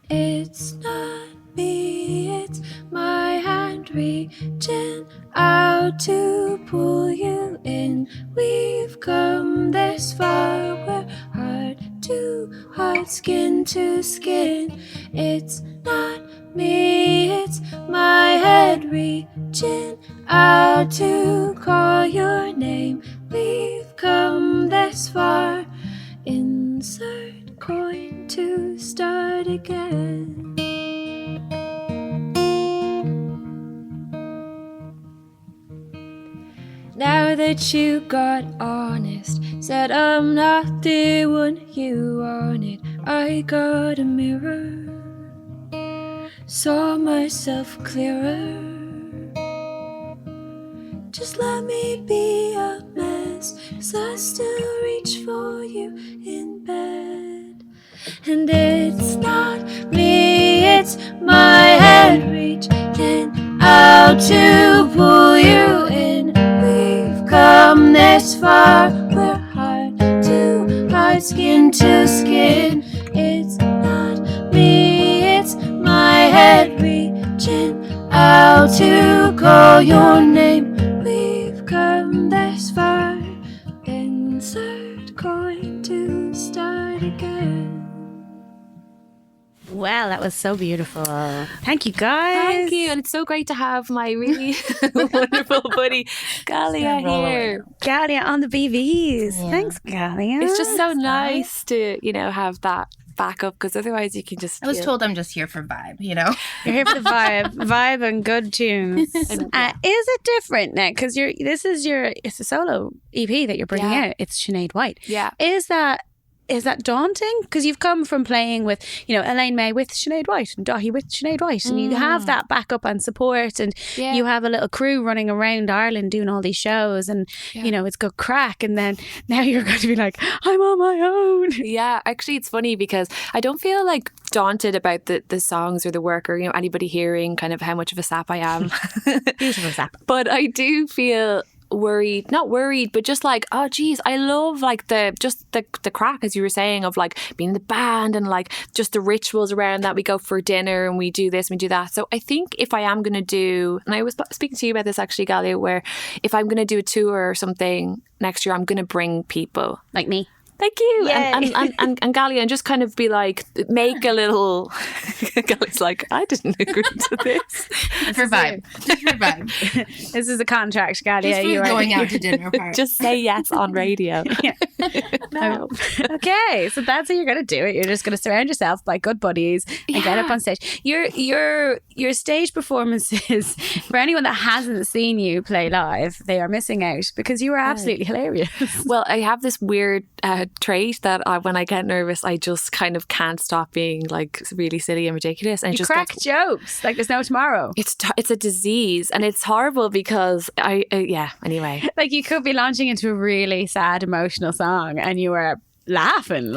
It's not me, it's my hand reaching out to pull you in. We've come this far, we're heart to heart, skin to skin. It's not me, it's my head reaching out to call your name. We've come this far. Insert coin to start again. Now that you got honest, said I'm not the one you wanted, I got a mirror, saw myself clearer. Just let me be a mess, 'cause I still reach for you in bed. And it's not me, it's my head reaching out to pull you in. We've come this far, we're heart to heart, skin to skin. It's not me, it's my head reaching out to call your name. We've come this far. Insert coin to start again. Well, that was so beautiful. Thank you, guys. Thank you. And it's so great to have my really wonderful buddy, Galia, here. Galia on the BVs. Yeah. Thanks, Galia. It's just so nice to, have that backup, because otherwise you can just... I was told I'm just here for vibe, You're here for the vibe and good tunes. Is it different now? Because it's a solo EP that you're bringing out. It's Sinéad White. Yeah. Is that is that daunting? Because you've come from playing with, Elaine May with Sinead White and Daithí with Sinead White, and you have that backup and support, and you have a little crew running around Ireland doing all these shows, and it's good crack. And then now you're going to be like, I'm on my own. Yeah, actually, it's funny because I don't feel like daunted about the songs or the work, or anybody hearing kind of how much of a sap I am. Beautiful sap. But I do feel not worried, but just like, oh geez, I love like the crack, as you were saying, of like being in the band, and like just the rituals around that. We go for dinner and we do this and we do that. So I think if I am going to do, and I was speaking to you about this actually, Galia, where if I'm going to do a tour or something next year, I'm going to bring people like me. Thank you. And Galia, and just kind of be like, make a little. Galia's like, I didn't agree to this. Just for vibe. This is a contract, Galia. You're going out to dinner part. Just say yes on radio. No. Okay, so that's how you're going to do it. You're just going to surround yourself by good buddies and get up on stage. Your stage performances, for anyone that hasn't seen you play live, they are missing out, because you were absolutely hilarious. Well, I have this weird trait that when I get nervous, I just kind of can't stop being like really silly and ridiculous, and you just crack jokes like there's no tomorrow. It's a disease, and it's horrible because anyway, like you could be launching into a really sad emotional song and you were laughing.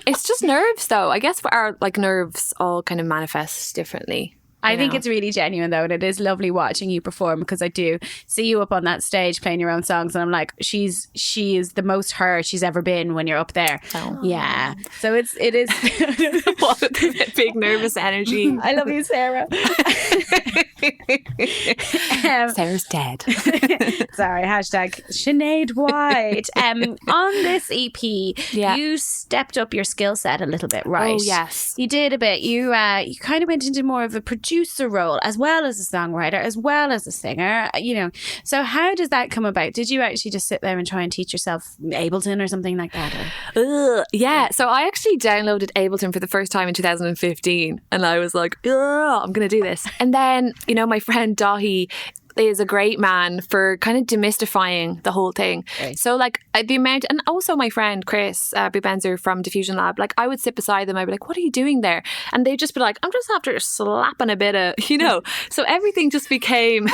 It's just nerves, though. I guess our like nerves all kind of manifest differently. I think it's really genuine, though, and it is lovely watching you perform, because I do see you up on that stage playing your own songs, and I'm like, she is the most her she's ever been when you're up there. Oh. Yeah. So it is what a big nervous energy. I love you, Sarah. Sarah's dead. Sorry, hashtag Sinead White. On this EP, you stepped up your skill set a little bit, right? Oh, yes. You did a bit. You kind of went into more of a producer role, as well as a songwriter, as well as a singer, So how does that come about? Did you actually just sit there and try and teach yourself Ableton or something like that? Yeah. So I actually downloaded Ableton for the first time in 2015, and I was like, I'm going to do this. And then, my friend Daithí is a great man for kind of demystifying the whole thing. Right. So like the amount, and also my friend Chris Bubenzer from Diffusion Lab, like I would sit beside them, I'd be like, what are you doing there? And they'd just be like, I'm just after slapping a bit of, so everything just became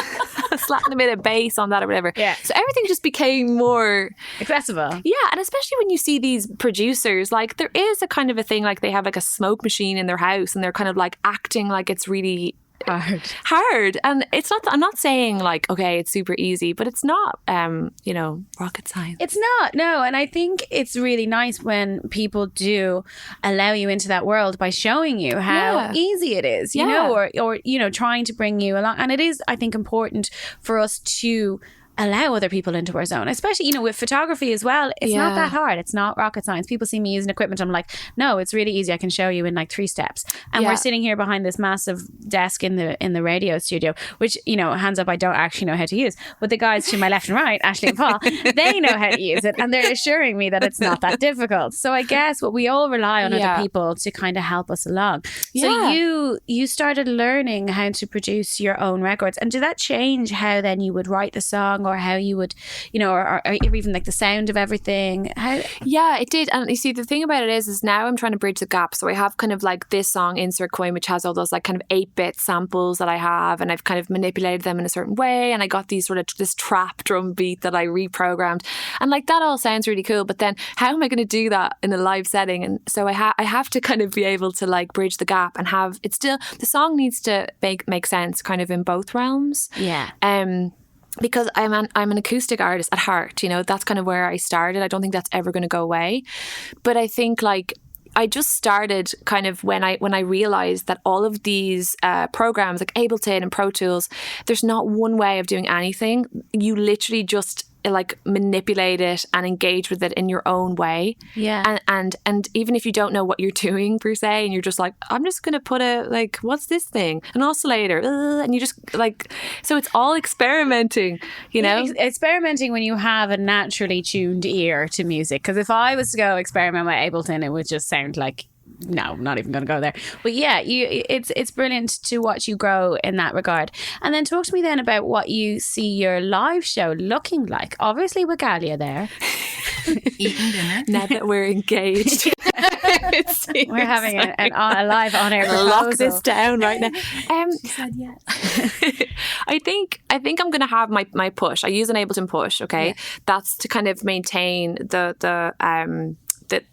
slapping a bit of bass on that or whatever. Yeah. So everything just became more accessible. Yeah. And especially when you see these producers, like there is a kind of a thing, like they have like a smoke machine in their house and they're kind of like acting like it's really hard, and it's not. I'm not saying like, okay, it's super easy, but it's not. Rocket science. It's not. No, and I think it's really nice when people do allow you into that world by showing you how easy it is. You know, or trying to bring you along. And it is, I think, important for us to allow other people into our zone, especially with photography as well. It's not that hard. It's not rocket science. People see me using equipment, I'm like, no, it's really easy. I can show you in like 3 steps. And we're sitting here behind this massive desk in the radio studio, which hands up, I don't actually know how to use, but the guys to my left and right, Ashley and Paul, they know how to use it, and they're assuring me that it's not that difficult. So I guess we all rely on other people to kind of help us along. So you started learning how to produce your own records, and did that change how then you would write the song, or how you would, or even like the sound of everything? Yeah, it did. And you see, the thing about it is now I'm trying to bridge the gap. So I have kind of like this song, Insert Coin, which has all those like kind of 8-bit samples that I have, and I've kind of manipulated them in a certain way. And I got these sort of this trap drum beat that I reprogrammed. And like that all sounds really cool. But then how am I going to do that in a live setting? And so I have to kind of be able to like bridge the gap and have it still, the song needs to make sense kind of in both realms. Yeah. Because I'm an acoustic artist at heart, that's kind of where I started. I don't think that's ever going to go away. But I think like I just started kind of when I realized that all of these programs like Ableton and Pro Tools, there's not one way of doing anything. You literally just like manipulate it and engage with it in your own way. Yeah. And even if you don't know what you're doing per se, and you're just like, I'm just going to put what's this thing? An oscillator. And you just like, so it's all experimenting, Experimenting when you have a naturally tuned ear to music. Because if I was to go experiment with Ableton, it would just sound like, no, not even going to go there. But yeah, it's brilliant to watch you grow in that regard. And then talk to me then about what you see your live show looking like. Obviously with Galia there. Eating dinner. Now that we're engaged. We're having a live on-air Lock proposal. this down right now. She said yes. I think I'm going to have my push. I use an Ableton push. Okay, that's to kind of maintain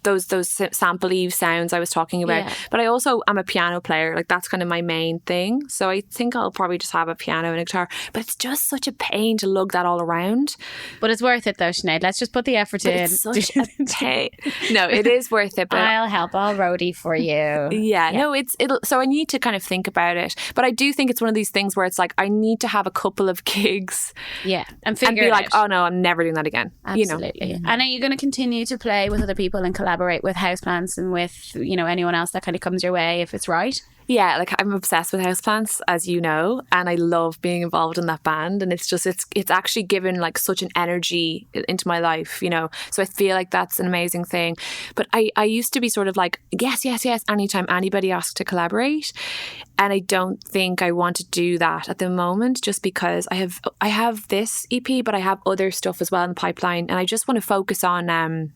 those sample Eve sounds I was talking about. But I also am a piano player. Like that's kind of my main thing. So I think I'll probably just have a piano and a guitar. But it's just such a pain to lug that all around. But it's worth it though, Sinead. Let's just put the effort in. It's such a pain. No, it is worth it. But I'll help. I'll roadie for you. No, it'll. So I need to kind of think about it. But I do think it's one of these things where it's like I need to have a couple of gigs. And be it like, out. oh no, I'm never doing that again. Absolutely. You know? And are you going to continue to play with other people and collaborate with houseplants and with, anyone else that kind of comes your way if it's right? Yeah, like I'm obsessed with houseplants, as you know, and I love being involved in that band. And it's just, it's actually given like such an energy into my life, So I feel like that's an amazing thing. But I used to be sort of like, yes, anytime anybody asks to collaborate. And I don't think I want to do that at the moment, just because I have this EP, but I have other stuff as well in the pipeline. And I just want to focus on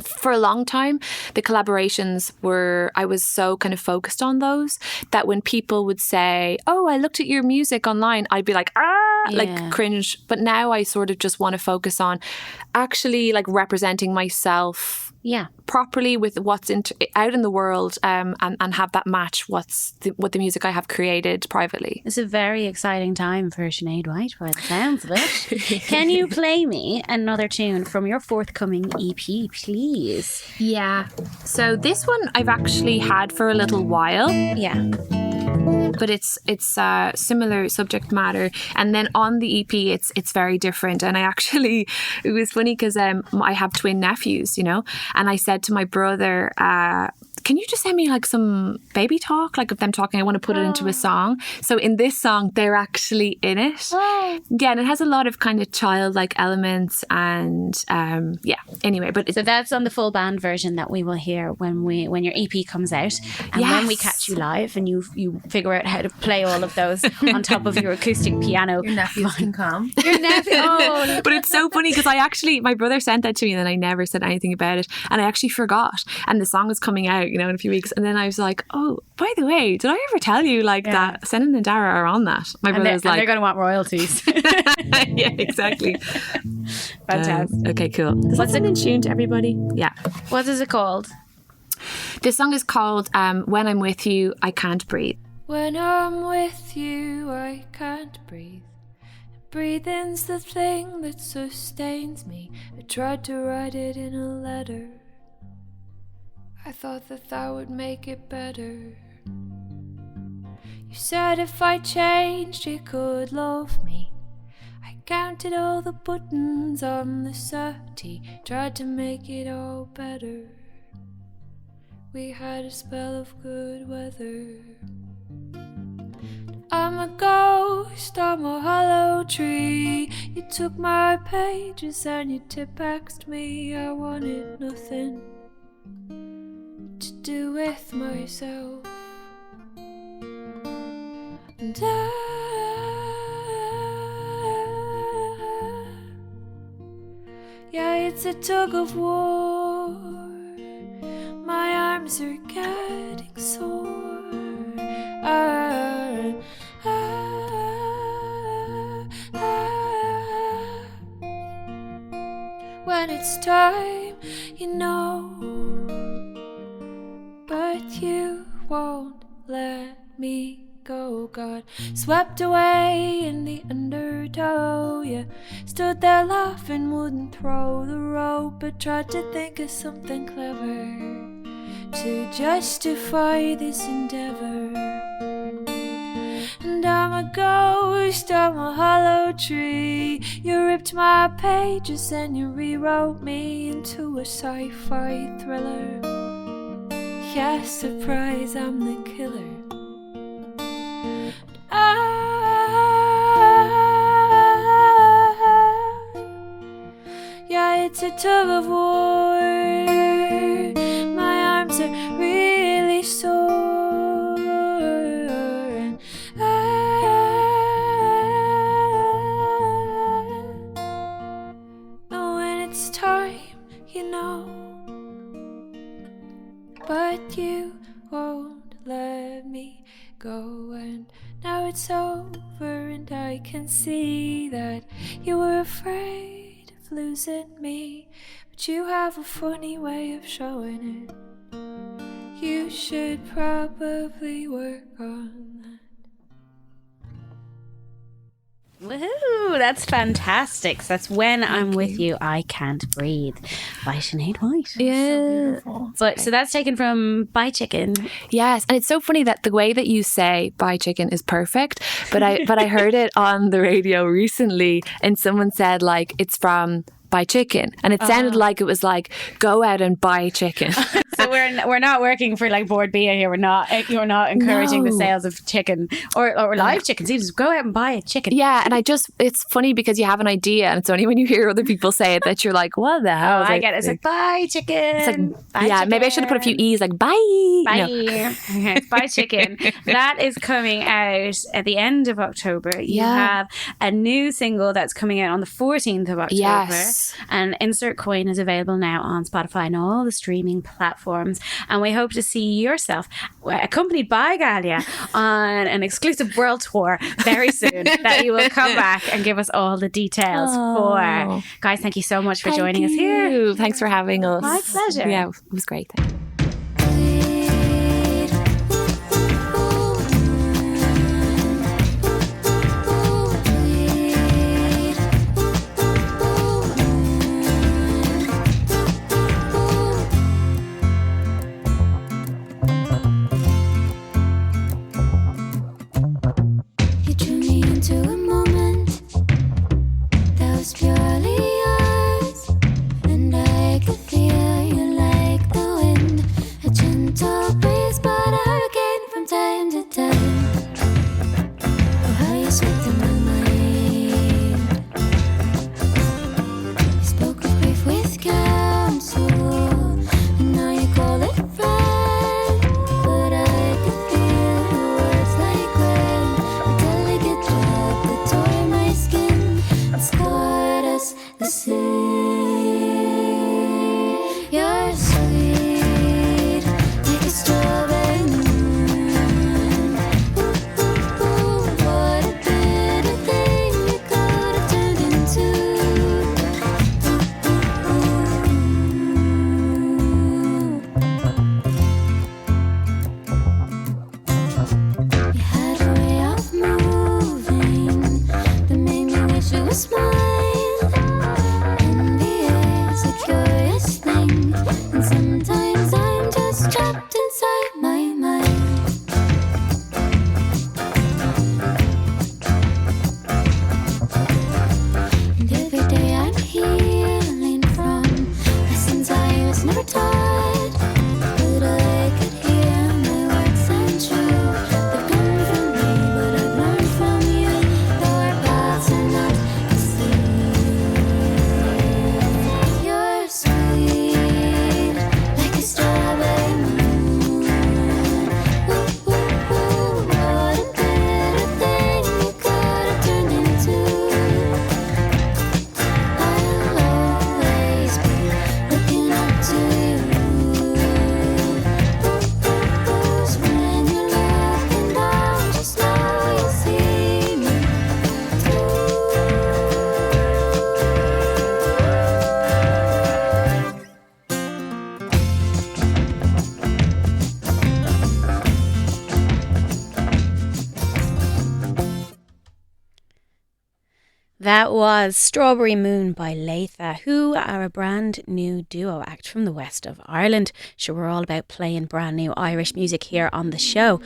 for a long time, the collaborations I was so kind of focused on those that when people would say, oh, I looked at your music online, I'd be like, like cringe. But now I sort of just want to focus on actually like representing myself properly with what's out in the world and have that match what the music I have created privately. It's a very exciting time for Sinead White by the sounds of it. Can you play me another tune from your forthcoming EP, please? Yeah. So this one I've actually had for a little while. Yeah. But it's similar subject matter, and then on the EP it's very different. And it was funny because I have twin nephews, and I said to my brother, can you just send me like some baby talk, like of them talking? I want to put it into a song. So in this song, they're actually in it. Yeah, and it has a lot of kind of childlike elements and anyway. But so that's on the full band version that we will hear when your EP comes out, and when we catch you live and you figure out how to play all of those on top of your acoustic piano. Your nephews can come. Your nephew. Oh, but it's so funny because my brother sent that to me and then I never said anything about it, and I actually forgot. And the song was coming out, in a few weeks, and then I was like, oh, by the way, did I ever tell you that Senan and Dara are on that? My brother was like, they're going to want royalties. Yeah, exactly. Fantastic. Okay, cool. Does that sound in tune to everybody? Yeah. What is it called? This song is called When I'm With You, I Can't Breathe. When I'm with you, I can't breathe. Breathing's the thing that sustains me. I tried to write it in a letter. I thought that would make it better. You said if I changed, you could love me. I counted all the buttons on the settee, tried to make it all better. We had a spell of good weather. I'm a ghost, I'm a hollow tree. You took my pages and you Tipp-Axed me. I wanted nothing to do with myself. And it's a tug of war. My arms are getting sore. When it's time, but you won't let me go. Got swept away in the undertow. You stood there laughing, wouldn't throw the rope, but tried to think of something clever to justify this endeavor. And I'm a ghost, I'm a hollow tree. You ripped my pages and you rewrote me into a sci-fi thriller. Yes, surprise, I'm the killer. It's a tug of war. My arms are really sore. And when it's time, but you won't let me go. And now it's over, and I can see that you were afraid of losing me, but you have a funny way of showing it. You should probably work on that. Woohoo! That's fantastic. So that's When I'm With You, I Can't Breathe by Sinead White. Yeah. So that's taken from Buy Chicken. Yes, and it's so funny that the way that you say "buy chicken" is perfect, but I heard it on the radio recently, and someone said like it's from Buy Chicken, and it sounded like it was like go out and buy chicken. So we're not working for like Board Bia here. You're not encouraging the sales of chicken or live chickens. You just go out and buy a chicken. Yeah, and it's funny because you have an idea, and it's only when you hear other people say it that you're like, what the hell? I get it. It's like buy chicken. It's like, buy chicken. Maybe I should have put a few E's like buy. Bye. No. Okay, it's Buy Chicken. That is coming out at the end of October. You have a new single that's coming out on the 14th of October. Yes. And Insert Coin is available now on Spotify and all the streaming platforms. And we hope to see yourself, accompanied by Galia, on an exclusive world tour very soon, that you will come back and give us all the details for. Guys, thank you so much for joining us here. Thanks for having us. My pleasure. Yeah, it was great. That was Strawberry Moon by Leitha, who are a brand new duo act from the west of Ireland. Sure, we're all about playing brand new Irish music here on the show.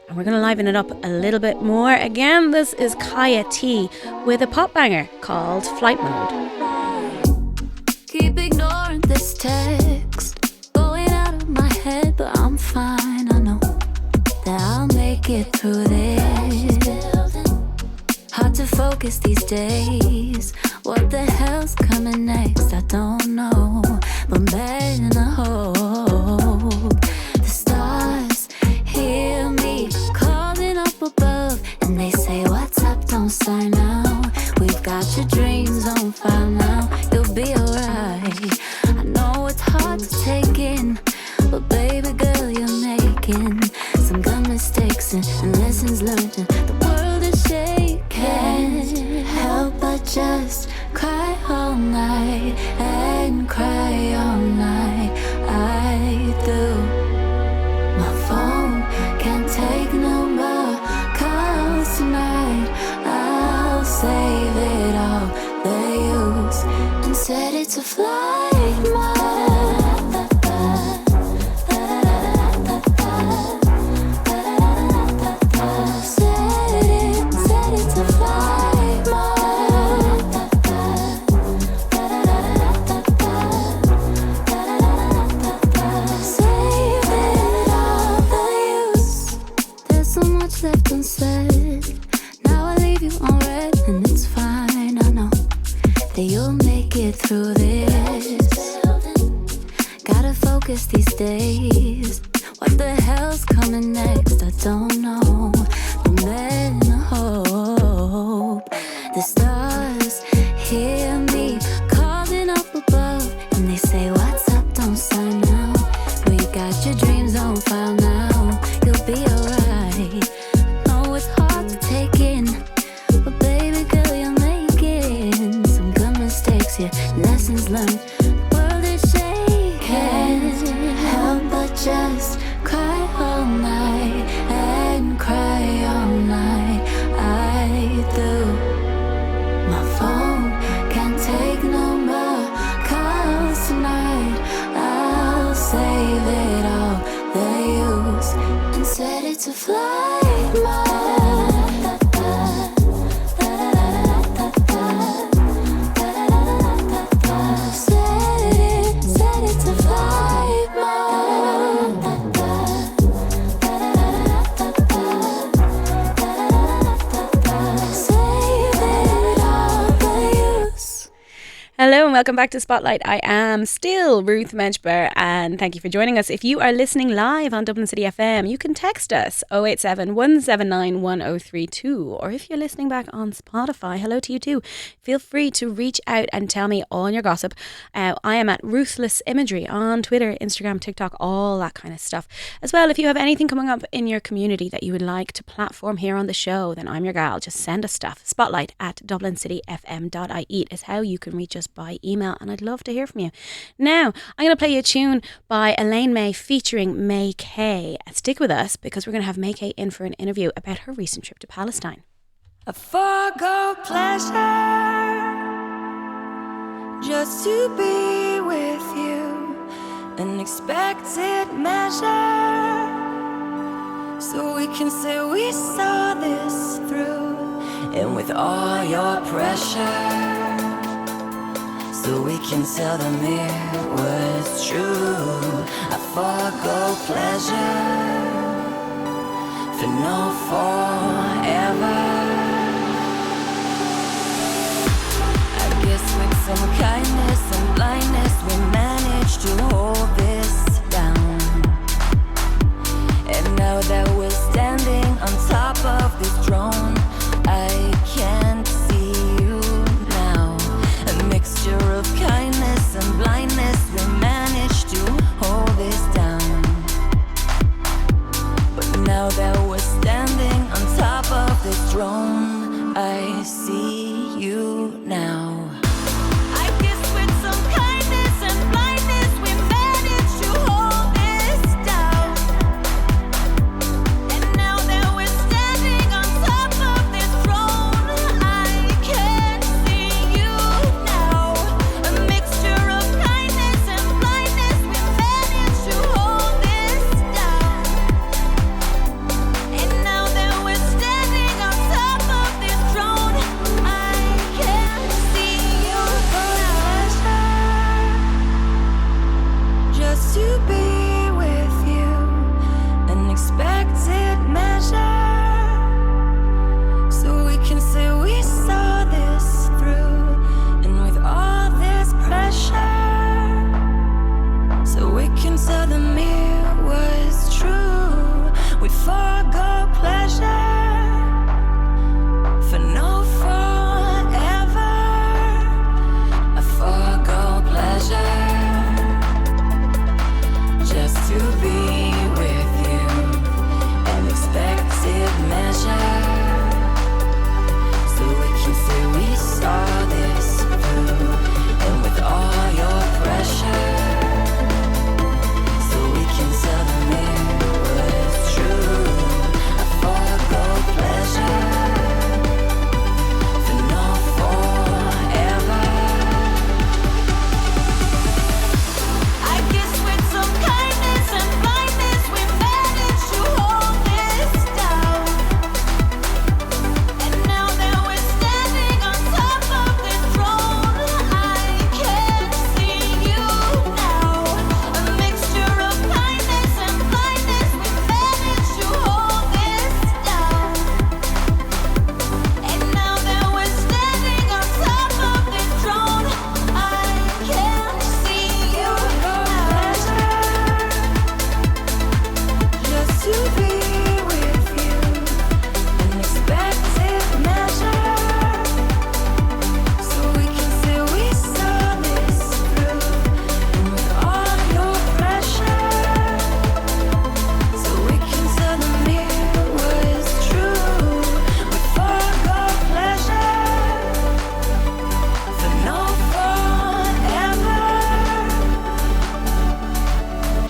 And we're going to liven it up a little bit more. Again, this is Kaya T with a pop banger called Flight Mode. Keep ignoring this text, going out of my head, but I'm fine. I know that I'll make it through this. Hard to focus these days. What the hell's coming next? I don't know, but I'm begging I hope the stars hear me calling up above, and they say, what's up, don't sign now. We've got your dreams on fire now. You'll be alright. I know it's hard to take in, but baby girl, just cry all night and cry all night. I do. My phone can't take no more calls tonight. I'll save it all they use and set it to flight mode. Left unsaid. Now I leave you on red, and it's fine. I know that you'll make it through this. Gotta focus these days. What the hell's coming next? I don't know. But then I hope the stars hear me calling up above, and they say, "What's up? Don't sign now. We got your dreams on file now. You'll be alright." Lessons learned, world is shaking. Can't help but just cry all night and cry all night. I do. My phone can't take no more calls tonight. I'll save it all they use and set it to flight mode. Hello and welcome back to Spotlight. I am still Ruth Medjber and thank you for joining us. If you are listening live on Dublin City FM, you can text us 087 179 1032, or if you're listening back on Spotify, hello to you too. Feel free to reach out and tell me all your gossip. I am at Ruthless Imagery on Twitter, Instagram, TikTok, all that kind of stuff. As well, if you have anything coming up in your community that you would like to platform here on the show, then I'm your gal. Just send us stuff. Spotlight@dublincityfm.ie is how you can reach us by email, and I'd love to hear from you. Now, I'm going to play you a tune by Elaine May featuring May Kay. Stick with us because we're going to have May Kay in for an interview about her recent trip to Palestine. I forgo pleasure just to be with you, an expected measure, so we can say we saw this through, and with all your pressure, so we can tell them it was true. I forgo pleasure for no forever. I guess with some kindness and blindness we managed to hold this down. And now that we're standing on top of this throne, I can't see you now. A mixture of kindness and blindness, we managed to hold this down. But now that we're standing on top of this throne, I see you now. I guess with some kindness and blindness we managed to hold this down.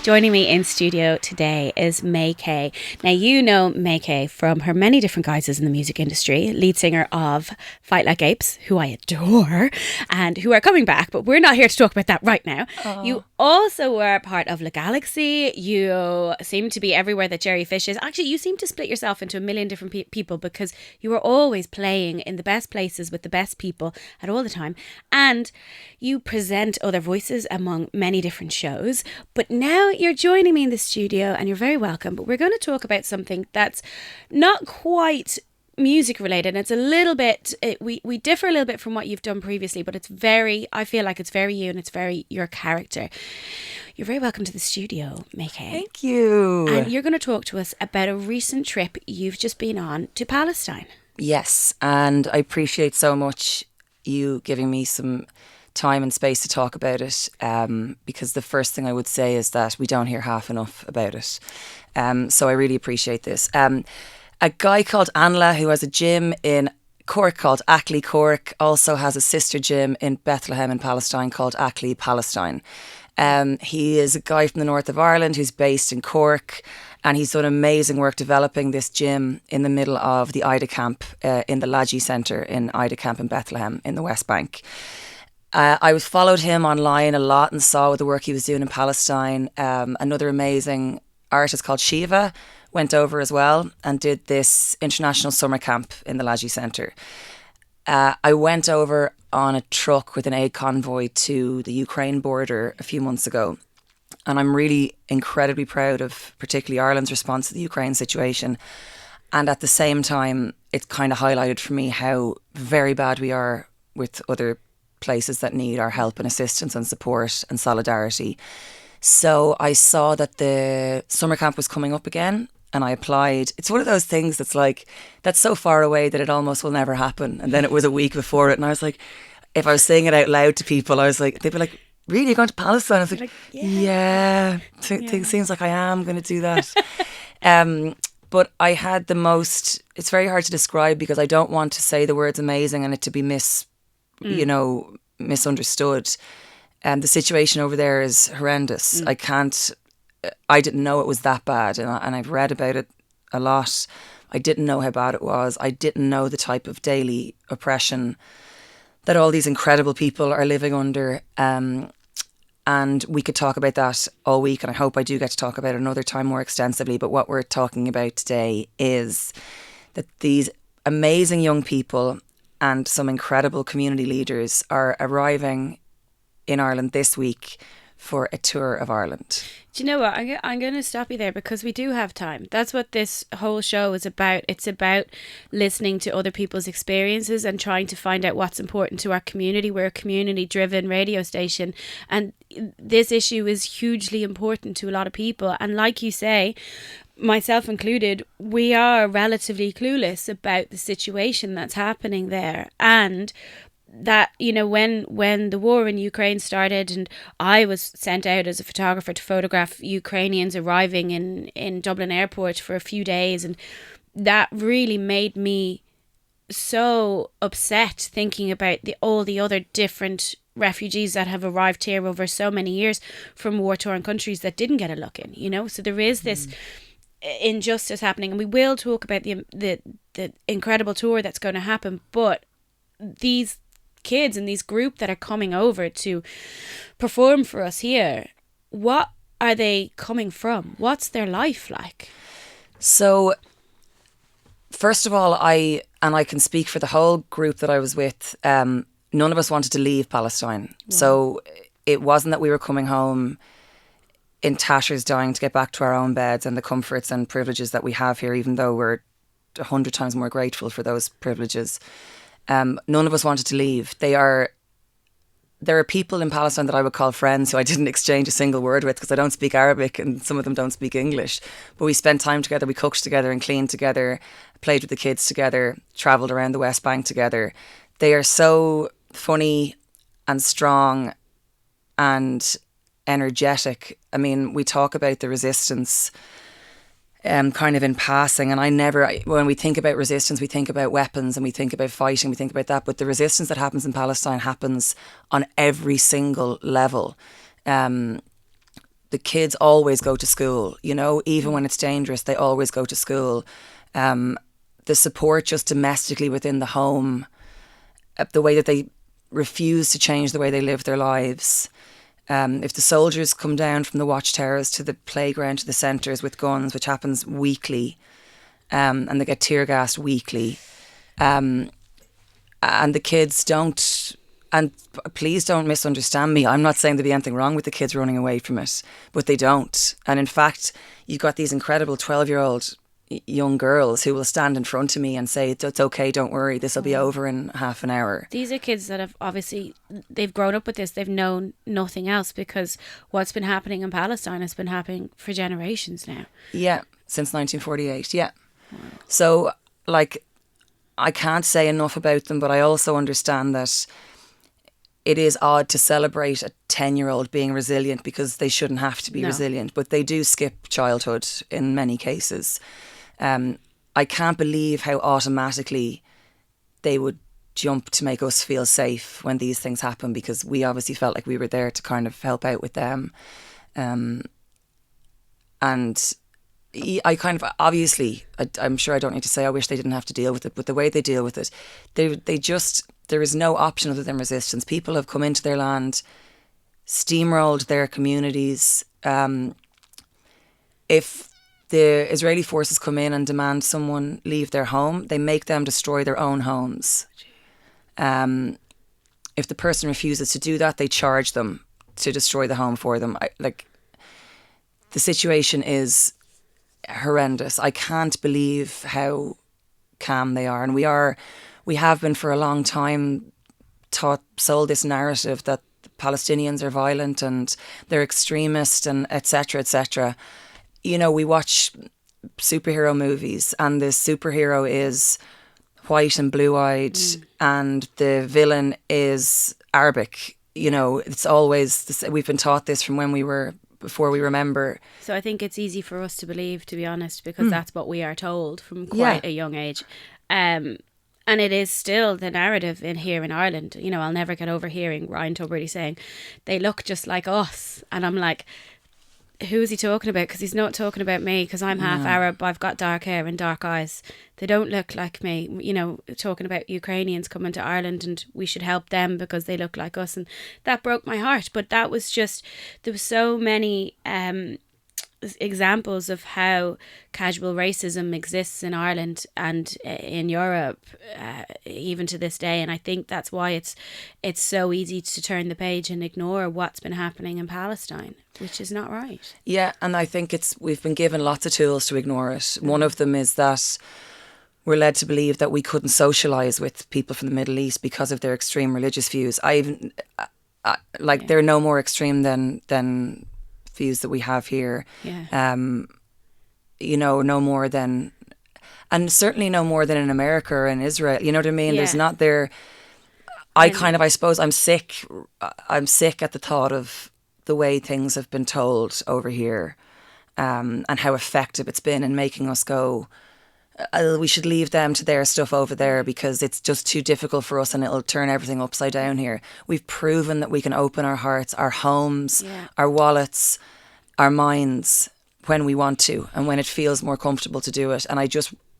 Joining me in studio today is May Kay. Now, you know May Kay from her many different guises in the music industry, lead singer of Fight Like Apes, who I adore, and who are coming back, but we're not here to talk about that right now. You also were part of La Galaxy. You seem to be everywhere that Jerry Fish is. Actually, you seem to split yourself into a million different people because you were always playing in the best places with the best people at all the time. And you present other voices among many different shows. But now you're joining me in the studio and you're very welcome. But we're going to talk about something that's not quite music related. It's a little bit, we differ a little bit from what you've done previously, but it's very, I feel like it's very you and it's very your character. You're very welcome to the studio, May Kay. Thank you. And you're going to talk to us about a recent trip you've just been on to Palestine. Yes, and I appreciate so much you giving me some time and space to talk about it, because the first thing I would say is that we don't hear half enough about it. So I really appreciate this. A guy called Anla, who has a gym in Cork called Ackley Cork, also has a sister gym in Bethlehem in Palestine called Ackley Palestine. He is a guy from the north of Ireland who's based in Cork, and he's done amazing work developing this gym in the middle of the Ida camp in the Lajee Centre in Ida camp in Bethlehem in the West Bank. I followed him online a lot and saw the work he was doing in Palestine. Another amazing artist called Shiva went over as well and did this international summer camp in the Lajee Centre. I went over on a truck with an aid convoy to the Ukraine border a few months ago. And I'm really incredibly proud of particularly Ireland's response to the Ukraine situation. And at the same time, it kind of highlighted for me how very bad we are with other places that need our help and assistance and support and solidarity. So I saw that the summer camp was coming up again and I applied. It's one of those things that's like, that's so far away that it almost will never happen. And then it was a week before it and I was like, if I was saying it out loud to people, I was like, they'd be like, really, you're going to Palestine? I was like, yeah. It seems like I am going to do that. But I had the most, it's very hard to describe because I don't want to say the words amazing and it to be misunderstood. The situation over there is horrendous. I didn't know it was that bad and I've read about it a lot. I didn't know how bad it was. I didn't know the type of daily oppression that all these incredible people are living under. And we could talk about that all week and I hope I do get to talk about it another time more extensively. But what we're talking about today is that these amazing young people and some incredible community leaders are arriving in Ireland this week for a tour of Ireland. Do you know what? I'm going to stop you there because we do have time. That's what this whole show is about. It's about listening to other people's experiences and trying to find out what's important to our community. We're a community-driven radio station and this issue is hugely important to a lot of people. And like you say, myself included, we are relatively clueless about the situation that's happening there. And that, you know, when the war in Ukraine started and I was sent out as a photographer to photograph Ukrainians arriving in Dublin airport for a few days, and that really made me so upset thinking about all the other different refugees that have arrived here over so many years from war-torn countries that didn't get a look in, you know. So there is this injustice happening, and we will talk about the incredible tour that's going to happen, but these kids and these group that are coming over to perform for us here, what are they coming from? What's their life like? So first of all, I can speak for the whole group that I was with, none of us wanted to leave Palestine. Wow. So it wasn't that we were coming home in tatters dying to get back to our own beds and the comforts and privileges that we have here, even though we're 100 times more grateful for those privileges. None of us wanted to leave. There are people in Palestine that I would call friends who I didn't exchange a single word with because I don't speak Arabic and some of them don't speak English. But we spent time together, we cooked together and cleaned together, played with the kids together, travelled around the West Bank together. They are so funny and strong and energetic. I mean, we talk about the resistance kind of in passing, and when we think about resistance, we think about weapons and we think about fighting, we think about that, but the resistance that happens in Palestine happens on every single level. the kids always go to school, you know, even when it's dangerous, they always go to school. The support just domestically within the home, the way that they refuse to change the way they live their lives. If the soldiers come down from the watchtowers to the playground, to the centres with guns, which happens weekly, and they get tear gassed weekly, and the kids don't, and please don't misunderstand me, I'm not saying there'd be anything wrong with the kids running away from it, but they don't. And in fact, you've got these incredible 12-year-old young girls who will stand in front of me and say, it's okay, don't worry, this will be over in half an hour. These are kids that have obviously, they've grown up with this, they've known nothing else, because what's been happening in Palestine has been happening for generations now. Yeah, since 1948, yeah. Wow. So, like, I can't say enough about them, but I also understand that it is odd to celebrate a 10-year-old being resilient, because they shouldn't have to be resilient, but they do skip childhood in many cases. I can't believe how automatically they would jump to make us feel safe when these things happen, because we obviously felt like we were there to kind of help out with them. And I kind of, obviously, I'm sure I don't need to say I wish they didn't have to deal with it, but the way they deal with it, they just, there is no option other than resistance. People have come into their land, steamrolled their communities. If the Israeli forces come in and demand someone leave their home, they make them destroy their own homes. If the person refuses to do that, they charge them to destroy the home for them. The situation is horrendous. I can't believe how calm they are. And we have been for a long time sold this narrative that Palestinians are violent and they're extremist and etc., etc. You know, we watch superhero movies and the superhero is white and blue-eyed and the villain is Arabic. You know, it's always, we've been taught this from before we remember. So I think it's easy for us to believe, to be honest, because that's what we are told from quite a young age. And it is still the narrative here in Ireland. You know, I'll never get over hearing Ryan Tubridy saying, they look just like us. And I'm like, who is he talking about? Because he's not talking about me, because I'm half Arab, I've got dark hair and dark eyes. They don't look like me. You know, talking about Ukrainians coming to Ireland and we should help them because they look like us. And that broke my heart. But that was just, there were so many examples of how casual racism exists in Ireland and in Europe, even to this day. And I think that's why it's so easy to turn the page and ignore what's been happening in Palestine, which is not right. Yeah, and I think we've been given lots of tools to ignore it. One of them is that we're led to believe that we couldn't socialise with people from the Middle East because of their extreme religious views. They're no more extreme than views that we have here. You know, no more than, and certainly no more than in America or in Israel. You know what I mean? There's not there. I suppose I'm sick at the thought of the way things have been told over here, and how effective it's been in making us go, we should leave them to their stuff over there because it's just too difficult for us and it'll turn everything upside down here. We've proven that we can open our hearts, our homes, our wallets, our minds when we want to and when it feels more comfortable to do it. And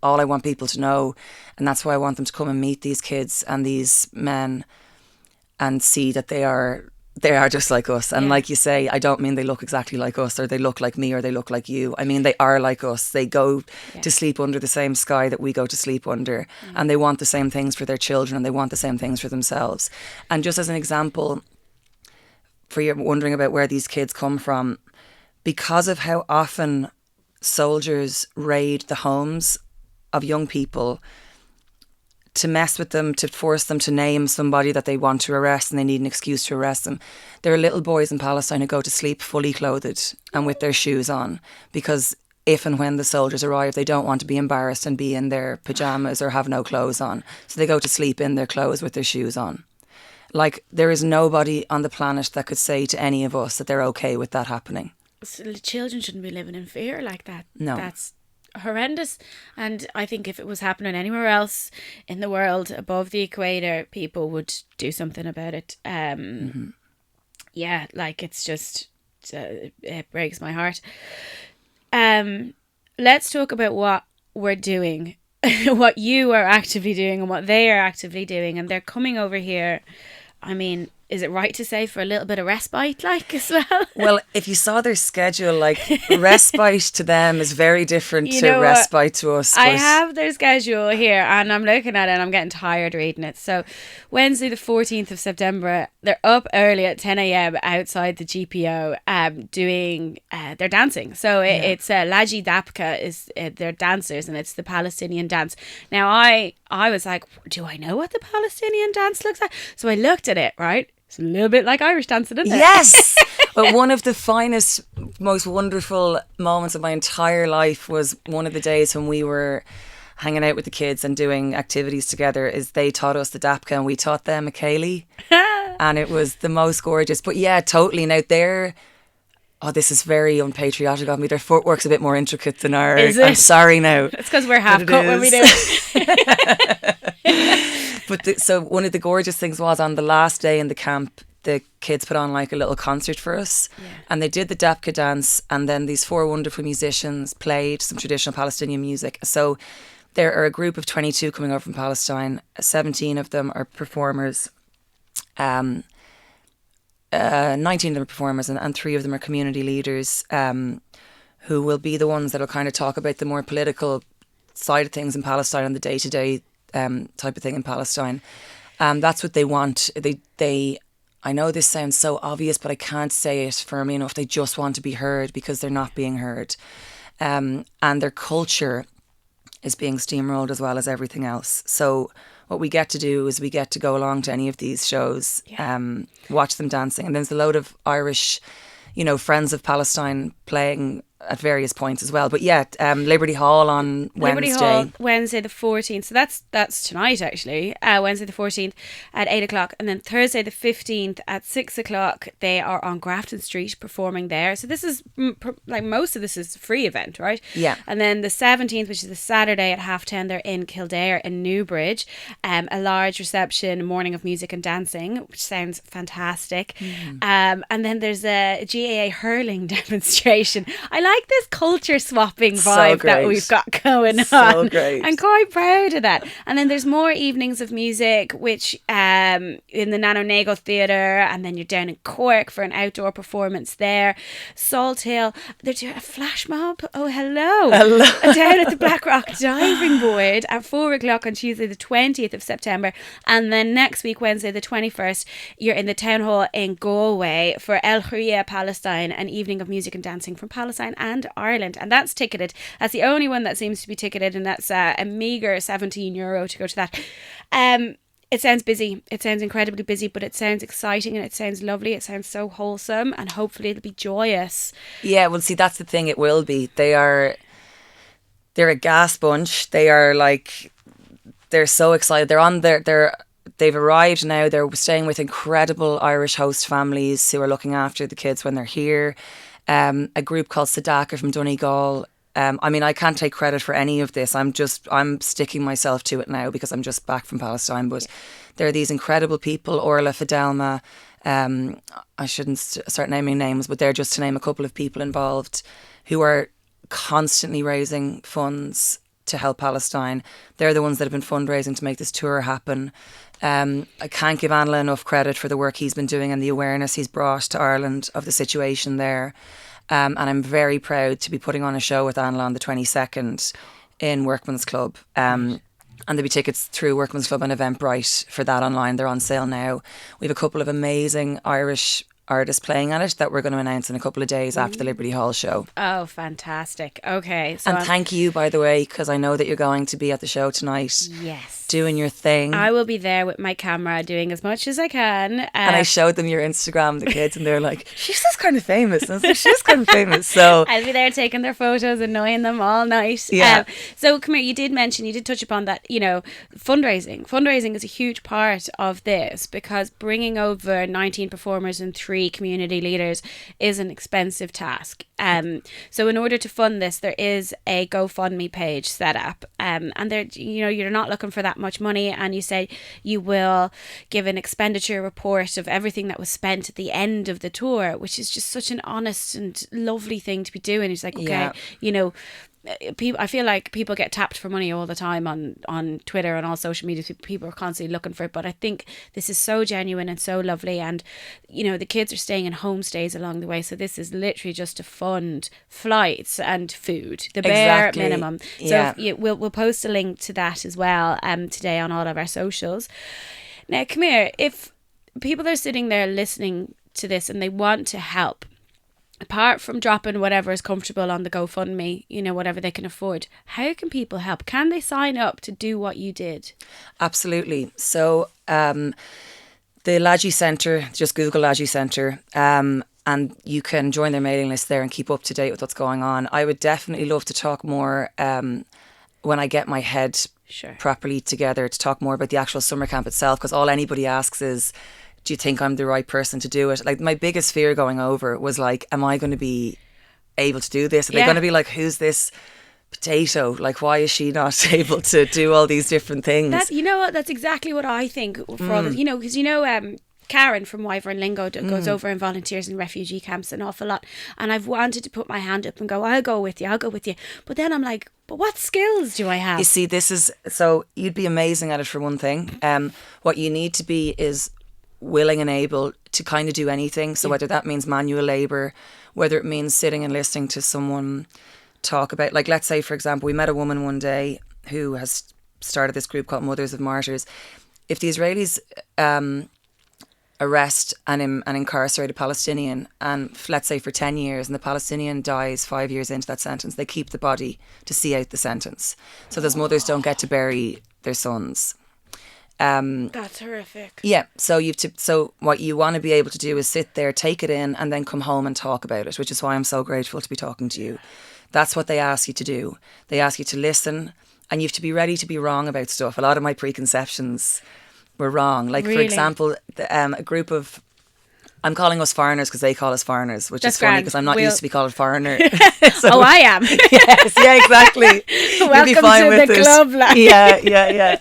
all I want people to know, and that's why I want them to come and meet these kids and these men and see that they are just like us. And like you say, I don't mean they look exactly like us or they look like me or they look like you. I mean, they are like us. They go to sleep under the same sky that we go to sleep under, and they want the same things for their children and they want the same things for themselves. And just as an example, for you wondering about where these kids come from, because of how often soldiers raid the homes of young people to mess with them, to force them to name somebody that they want to arrest and they need an excuse to arrest them. There are little boys in Palestine who go to sleep fully clothed and with their shoes on, because if and when the soldiers arrive, they don't want to be embarrassed and be in their pyjamas or have no clothes on. So they go to sleep in their clothes with their shoes on. Like, there is nobody on the planet that could say to any of us that they're okay with that happening. So children shouldn't be living in fear like that. No. That's horrendous. And I think if it was happening anywhere else in the world above the equator, people would do something about it. Yeah, like, it's just it breaks my heart. Let's talk about what we're doing, what you are actively doing and what they are actively doing. And they're coming over here. I mean, is it right to say for a little bit of respite, like, as well? Well, if you saw their schedule, like, respite to them is very different to respite to us. I have their schedule here and I'm looking at it and I'm getting tired reading it. So Wednesday the 14th of September, they're up early at 10 a.m. outside the GPO doing their dancing. So it's Laji Dapka is their dancers, and it's the Palestinian dance. Now I was like, do I know what the Palestinian dance looks like? So I looked at it, right? It's a little bit like Irish dancing, isn't it? Yes. But one of the finest, most wonderful moments of my entire life was one of the days when we were hanging out with the kids and doing activities together. Is they taught us the Dapka and we taught them a Cayley. And it was the most gorgeous. But yeah, totally. Now this is very unpatriotic of me. Their footwork's a bit more intricate than ours. Is it? I'm sorry now. It's because we're half cut when we do it. But so one of the gorgeous things was on the last day in the camp, the kids put on like a little concert for us, and they did the Dapka dance, and then these 4 wonderful musicians played some traditional Palestinian music. So there are a group of 22 coming over from Palestine. 17 of them are performers. 19 of them are performers, and 3 of them are community leaders, who will be the ones that will kind of talk about the more political side of things in Palestine and the day-to-day type of thing in Palestine. That's what they want. They I know this sounds so obvious, but I can't say it firmly enough. They just want to be heard because they're not being heard. And their culture is being steamrolled as well as everything else. So what we get to do is we get to go along to any of these shows, watch them dancing. And there's a load of Irish, friends of Palestine playing at various points as well. But Liberty Hall on Wednesday. Liberty Hall, Wednesday the 14th. So that's tonight, actually. Wednesday the 14th at 8 o'clock. And then Thursday the 15th at 6 o'clock, they are on Grafton Street performing there. So this is, like, most of this is a free event, right? Yeah. And then the 17th, which is the Saturday at 10:30, they're in Kildare in Newbridge. A large reception, morning of music and dancing, which sounds fantastic. And then there's a GAA hurling demonstration. I like this culture swapping vibe that we've got going on. So great. I'm quite proud of that. And then there's more evenings of music, which in the Nano Nago Theatre, and then you're down in Cork for an outdoor performance there. Salt Hill, they're doing a flash mob. Oh, hello. Down at the Blackrock Diving Board at 4 o'clock on Tuesday the 20th of September. And then next week, Wednesday the 21st, you're in the Town Hall in Galway for El Hurriya Palestine, an evening of music and dancing from Palestine and Ireland, and that's ticketed. That's the only one that seems to be ticketed, and that's a meagre €17 to go to that. It sounds busy. It sounds incredibly busy, but it sounds exciting and it sounds lovely. It sounds so wholesome, and hopefully it'll be joyous. Yeah, well, see, that's the thing. It will be. They're a gas bunch. They're so excited. They've arrived now. They're staying with incredible Irish host families who are looking after the kids when they're here. A group called Sadaka from Donegal. I can't take credit for any of this. I'm sticking myself to it now because I'm just back from Palestine. But there are these incredible people, Orla, Fidelma. I shouldn't start naming names, but they're just to name a couple of people involved who are constantly raising funds to help Palestine. They're the ones that have been fundraising to make this tour happen. I can't give Anla enough credit for the work he's been doing and the awareness he's brought to Ireland of the situation there. And I'm very proud to be putting on a show with Anla on the 22nd in Workman's Club. And there'll be tickets through Workman's Club and Eventbrite for that online. They're on sale now. We have a couple of amazing Irish artists playing at it that we're going to announce in a couple of days after the Liberty Hall show. Oh, fantastic. Okay. So thank you, by the way, because I know that you're going to be at the show tonight. Yes. Doing your thing. I will be there with my camera doing as much as I can. And I showed them your Instagram, the kids, and they're like, she's just kind of famous. And I was like, she's kind of famous. So I'll be there taking their photos, annoying them all night. Yeah. So come here, you did touch upon that, fundraising. Fundraising is a huge part of this because bringing over 19 performers and 3 community leaders is an expensive task. So in order to fund this, there is a GoFundMe page set up. And there, you're not looking for that much money, and you say you will give an expenditure report of everything that was spent at the end of the tour, which is just such an honest and lovely thing to be doing. It's like, okay, you know, people, I feel like people get tapped for money all the time on Twitter and all social media. People are constantly looking for it, but I think this is so genuine and so lovely. And you know, the kids are staying in homestays along the way, so this is literally just to fund flights and food, the bare minimum. So we'll post a link to that as well today on all of our socials. Now, come here, if people are sitting there listening to this and they want to help, apart from dropping whatever is comfortable on the GoFundMe, you know, whatever they can afford, how can people help? Can they sign up to do what you did? Absolutely. So the Laggy Centre, just Google Laggy Centre, and you can join their mailing list there and keep up to date with what's going on. I would definitely love to talk more when I get my head properly together, to talk more about the actual summer camp itself, because all anybody asks is, do you think I'm the right person to do it? Like, my biggest fear going over was like, am I going to be able to do this? Are they going to be like, who's this potato? Like, why is she not able to do all these different things? You know what? That's exactly what I think for all this. You know, because you know, Karen from Wyvern Lingo goes over and volunteers in refugee camps an awful lot. And I've wanted to put my hand up and go, I'll go with you. But then I'm like, but what skills do I have? You see, this is, so you'd be amazing at it for one thing. What you need to be is willing and able to kind of do anything. So whether that means manual labour, whether it means sitting and listening to someone talk about, like, let's say, for example, we met a woman one day who has started this group called Mothers of Martyrs. If the Israelis arrest and incarcerate a Palestinian, and let's say for 10 years, and the Palestinian dies 5 years into that sentence, they keep the body to see out the sentence. So those mothers don't get to bury their sons. That's horrific. Yeah, so what you want to be able to do is sit there, take it in, and then come home and talk about it, which is why I'm so grateful to be talking to you. That's what they ask you to do. They ask you to listen, and you have to be ready to be wrong about stuff. A lot of my preconceptions were wrong. Like, for example, a group of, I'm calling us foreigners because they call us foreigners, which is funny because I'm not used to be called a foreigner. So, I am. Yes, yeah, exactly. Welcome You'll be fine to with the it. club, lad. Yeah.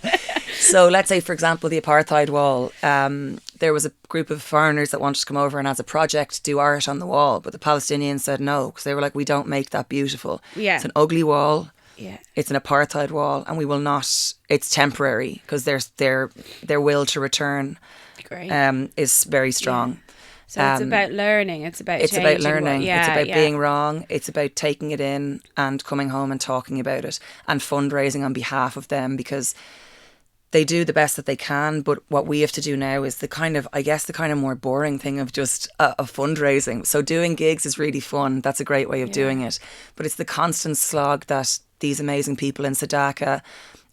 So let's say, for example, the apartheid wall, there was a group of foreigners that wanted to come over and as a project do art on the wall, but the Palestinians said no, because they were like, we don't make that beautiful. Yeah. It's an ugly wall. Yeah. It's an apartheid wall, and we will not, it's temporary, because their will to return is very strong. Yeah. So it's about learning. It's about it's changing. About learning. It's about being wrong. It's about taking it in and coming home and talking about it and fundraising on behalf of them, because they do the best that they can. But what we have to do now is the kind of more boring thing of just of fundraising. So doing gigs is really fun. That's a great way of doing it. But it's the constant slog that these amazing people in Sadaka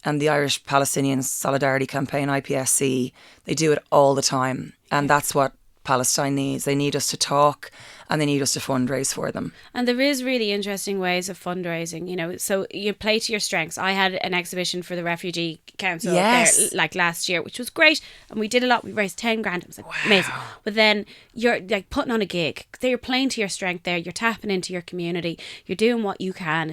and the Irish Palestinian Solidarity Campaign, IPSC, they do it all the time. And that's what Palestine needs. They need us to talk, and they need us to fundraise for them. And there is really interesting ways of fundraising, you know, so you play to your strengths. I had an exhibition for the Refugee Council there, like last year, which was great, and we did a lot. We raised 10 grand. It was like amazing. But then you're like putting on a gig. You're playing to your strength there. You're tapping into your community. You're doing what you can.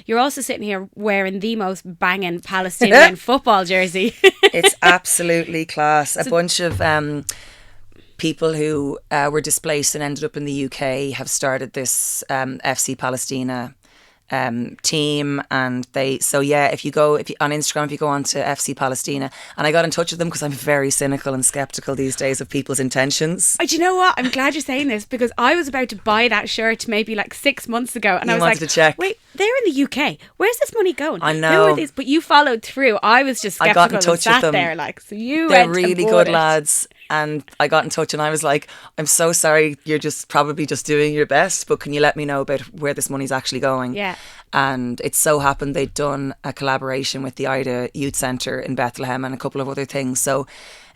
You're also sitting here wearing the most banging Palestinian football jersey. It's absolutely class. A bunch of people who were displaced and ended up in the UK have started this FC Palestina team, and if you on Instagram, if you go on to FC Palestina, and I got in touch with them because I'm very cynical and skeptical these days of people's intentions. Do you know what? I'm glad you're saying this, because I was about to buy that shirt maybe like 6 months ago, and I was like, to check. Wait, they're in the UK. Where's this money going? I know. Who are these? But you followed through. I was just skeptical. I got in touch with them. There, like, so they're really good lads. And I got in touch and I was like, I'm so sorry, you're just probably just doing your best, but can you let me know about where this money's actually going? Yeah. And it so happened they'd done a collaboration with the Ida Youth Centre in Bethlehem and a couple of other things. So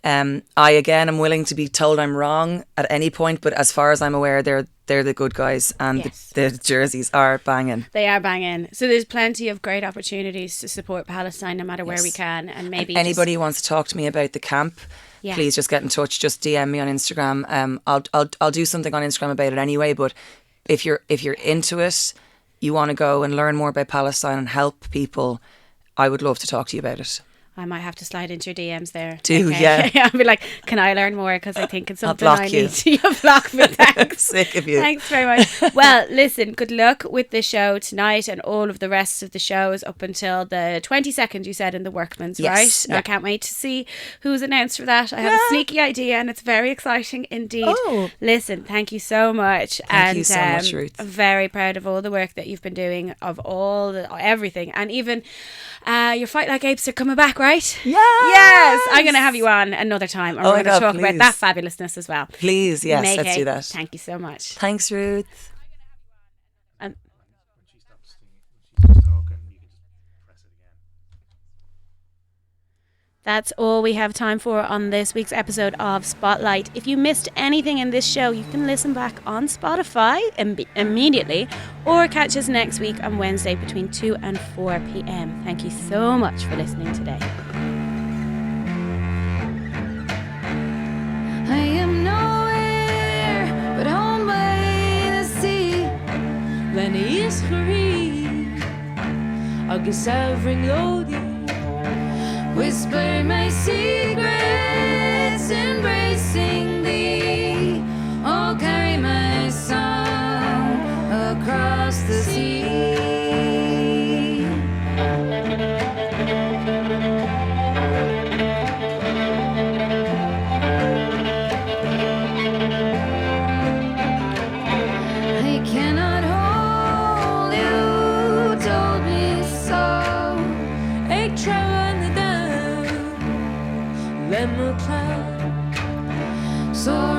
I, again, am willing to be told I'm wrong at any point, but as far as I'm aware, they're the good guys, and the jerseys are banging. They are banging. So there's plenty of great opportunities to support Palestine no matter where we can. And maybe anybody who wants to talk to me about the camp, please just get in touch. Just DM me on Instagram. I'll do something on Instagram about it anyway. But if you're into it, you want to go and learn more about Palestine and help people, I would love to talk to you about it. I might have to slide into your DMs there. Do, yeah. I'll be like, can I learn more? Because I think it's something block I you. need to. You block me, thanks. Sick of you. Thanks very much. Well, listen, good luck with the show tonight and all of the rest of the shows up until the 22nd, you said, in the Workman's, Yes, right? yeah. I can't wait to see who's announced for that. I have a sneaky idea and it's very exciting indeed. Oh. Listen, thank you so much. Thank you so much, Ruth. I'm very proud of all the work that you've been doing, of everything. And even your Fight Like Apes are coming back, right? Yes, I'm going to have you on another time and Oh we're my going to God, talk about please. that fabulousness as well. Please, yes, Make let's it. do that. Thank you so much. Thanks, Ruth. And that's all we have time for on this week's episode of Spotlight. If you missed anything in this show, you can listen back on Spotify immediately or catch us next week on Wednesday between 2 and 4 p.m. Thank you so much for listening today. I am nowhere but home by the sea. Lenny is free. Agus every loading. Whisper my secrets, embracing thee. Oh, carry my song across the sea. I cannot hold you, told me so. Ik trouw aan de dam, let me cloud. So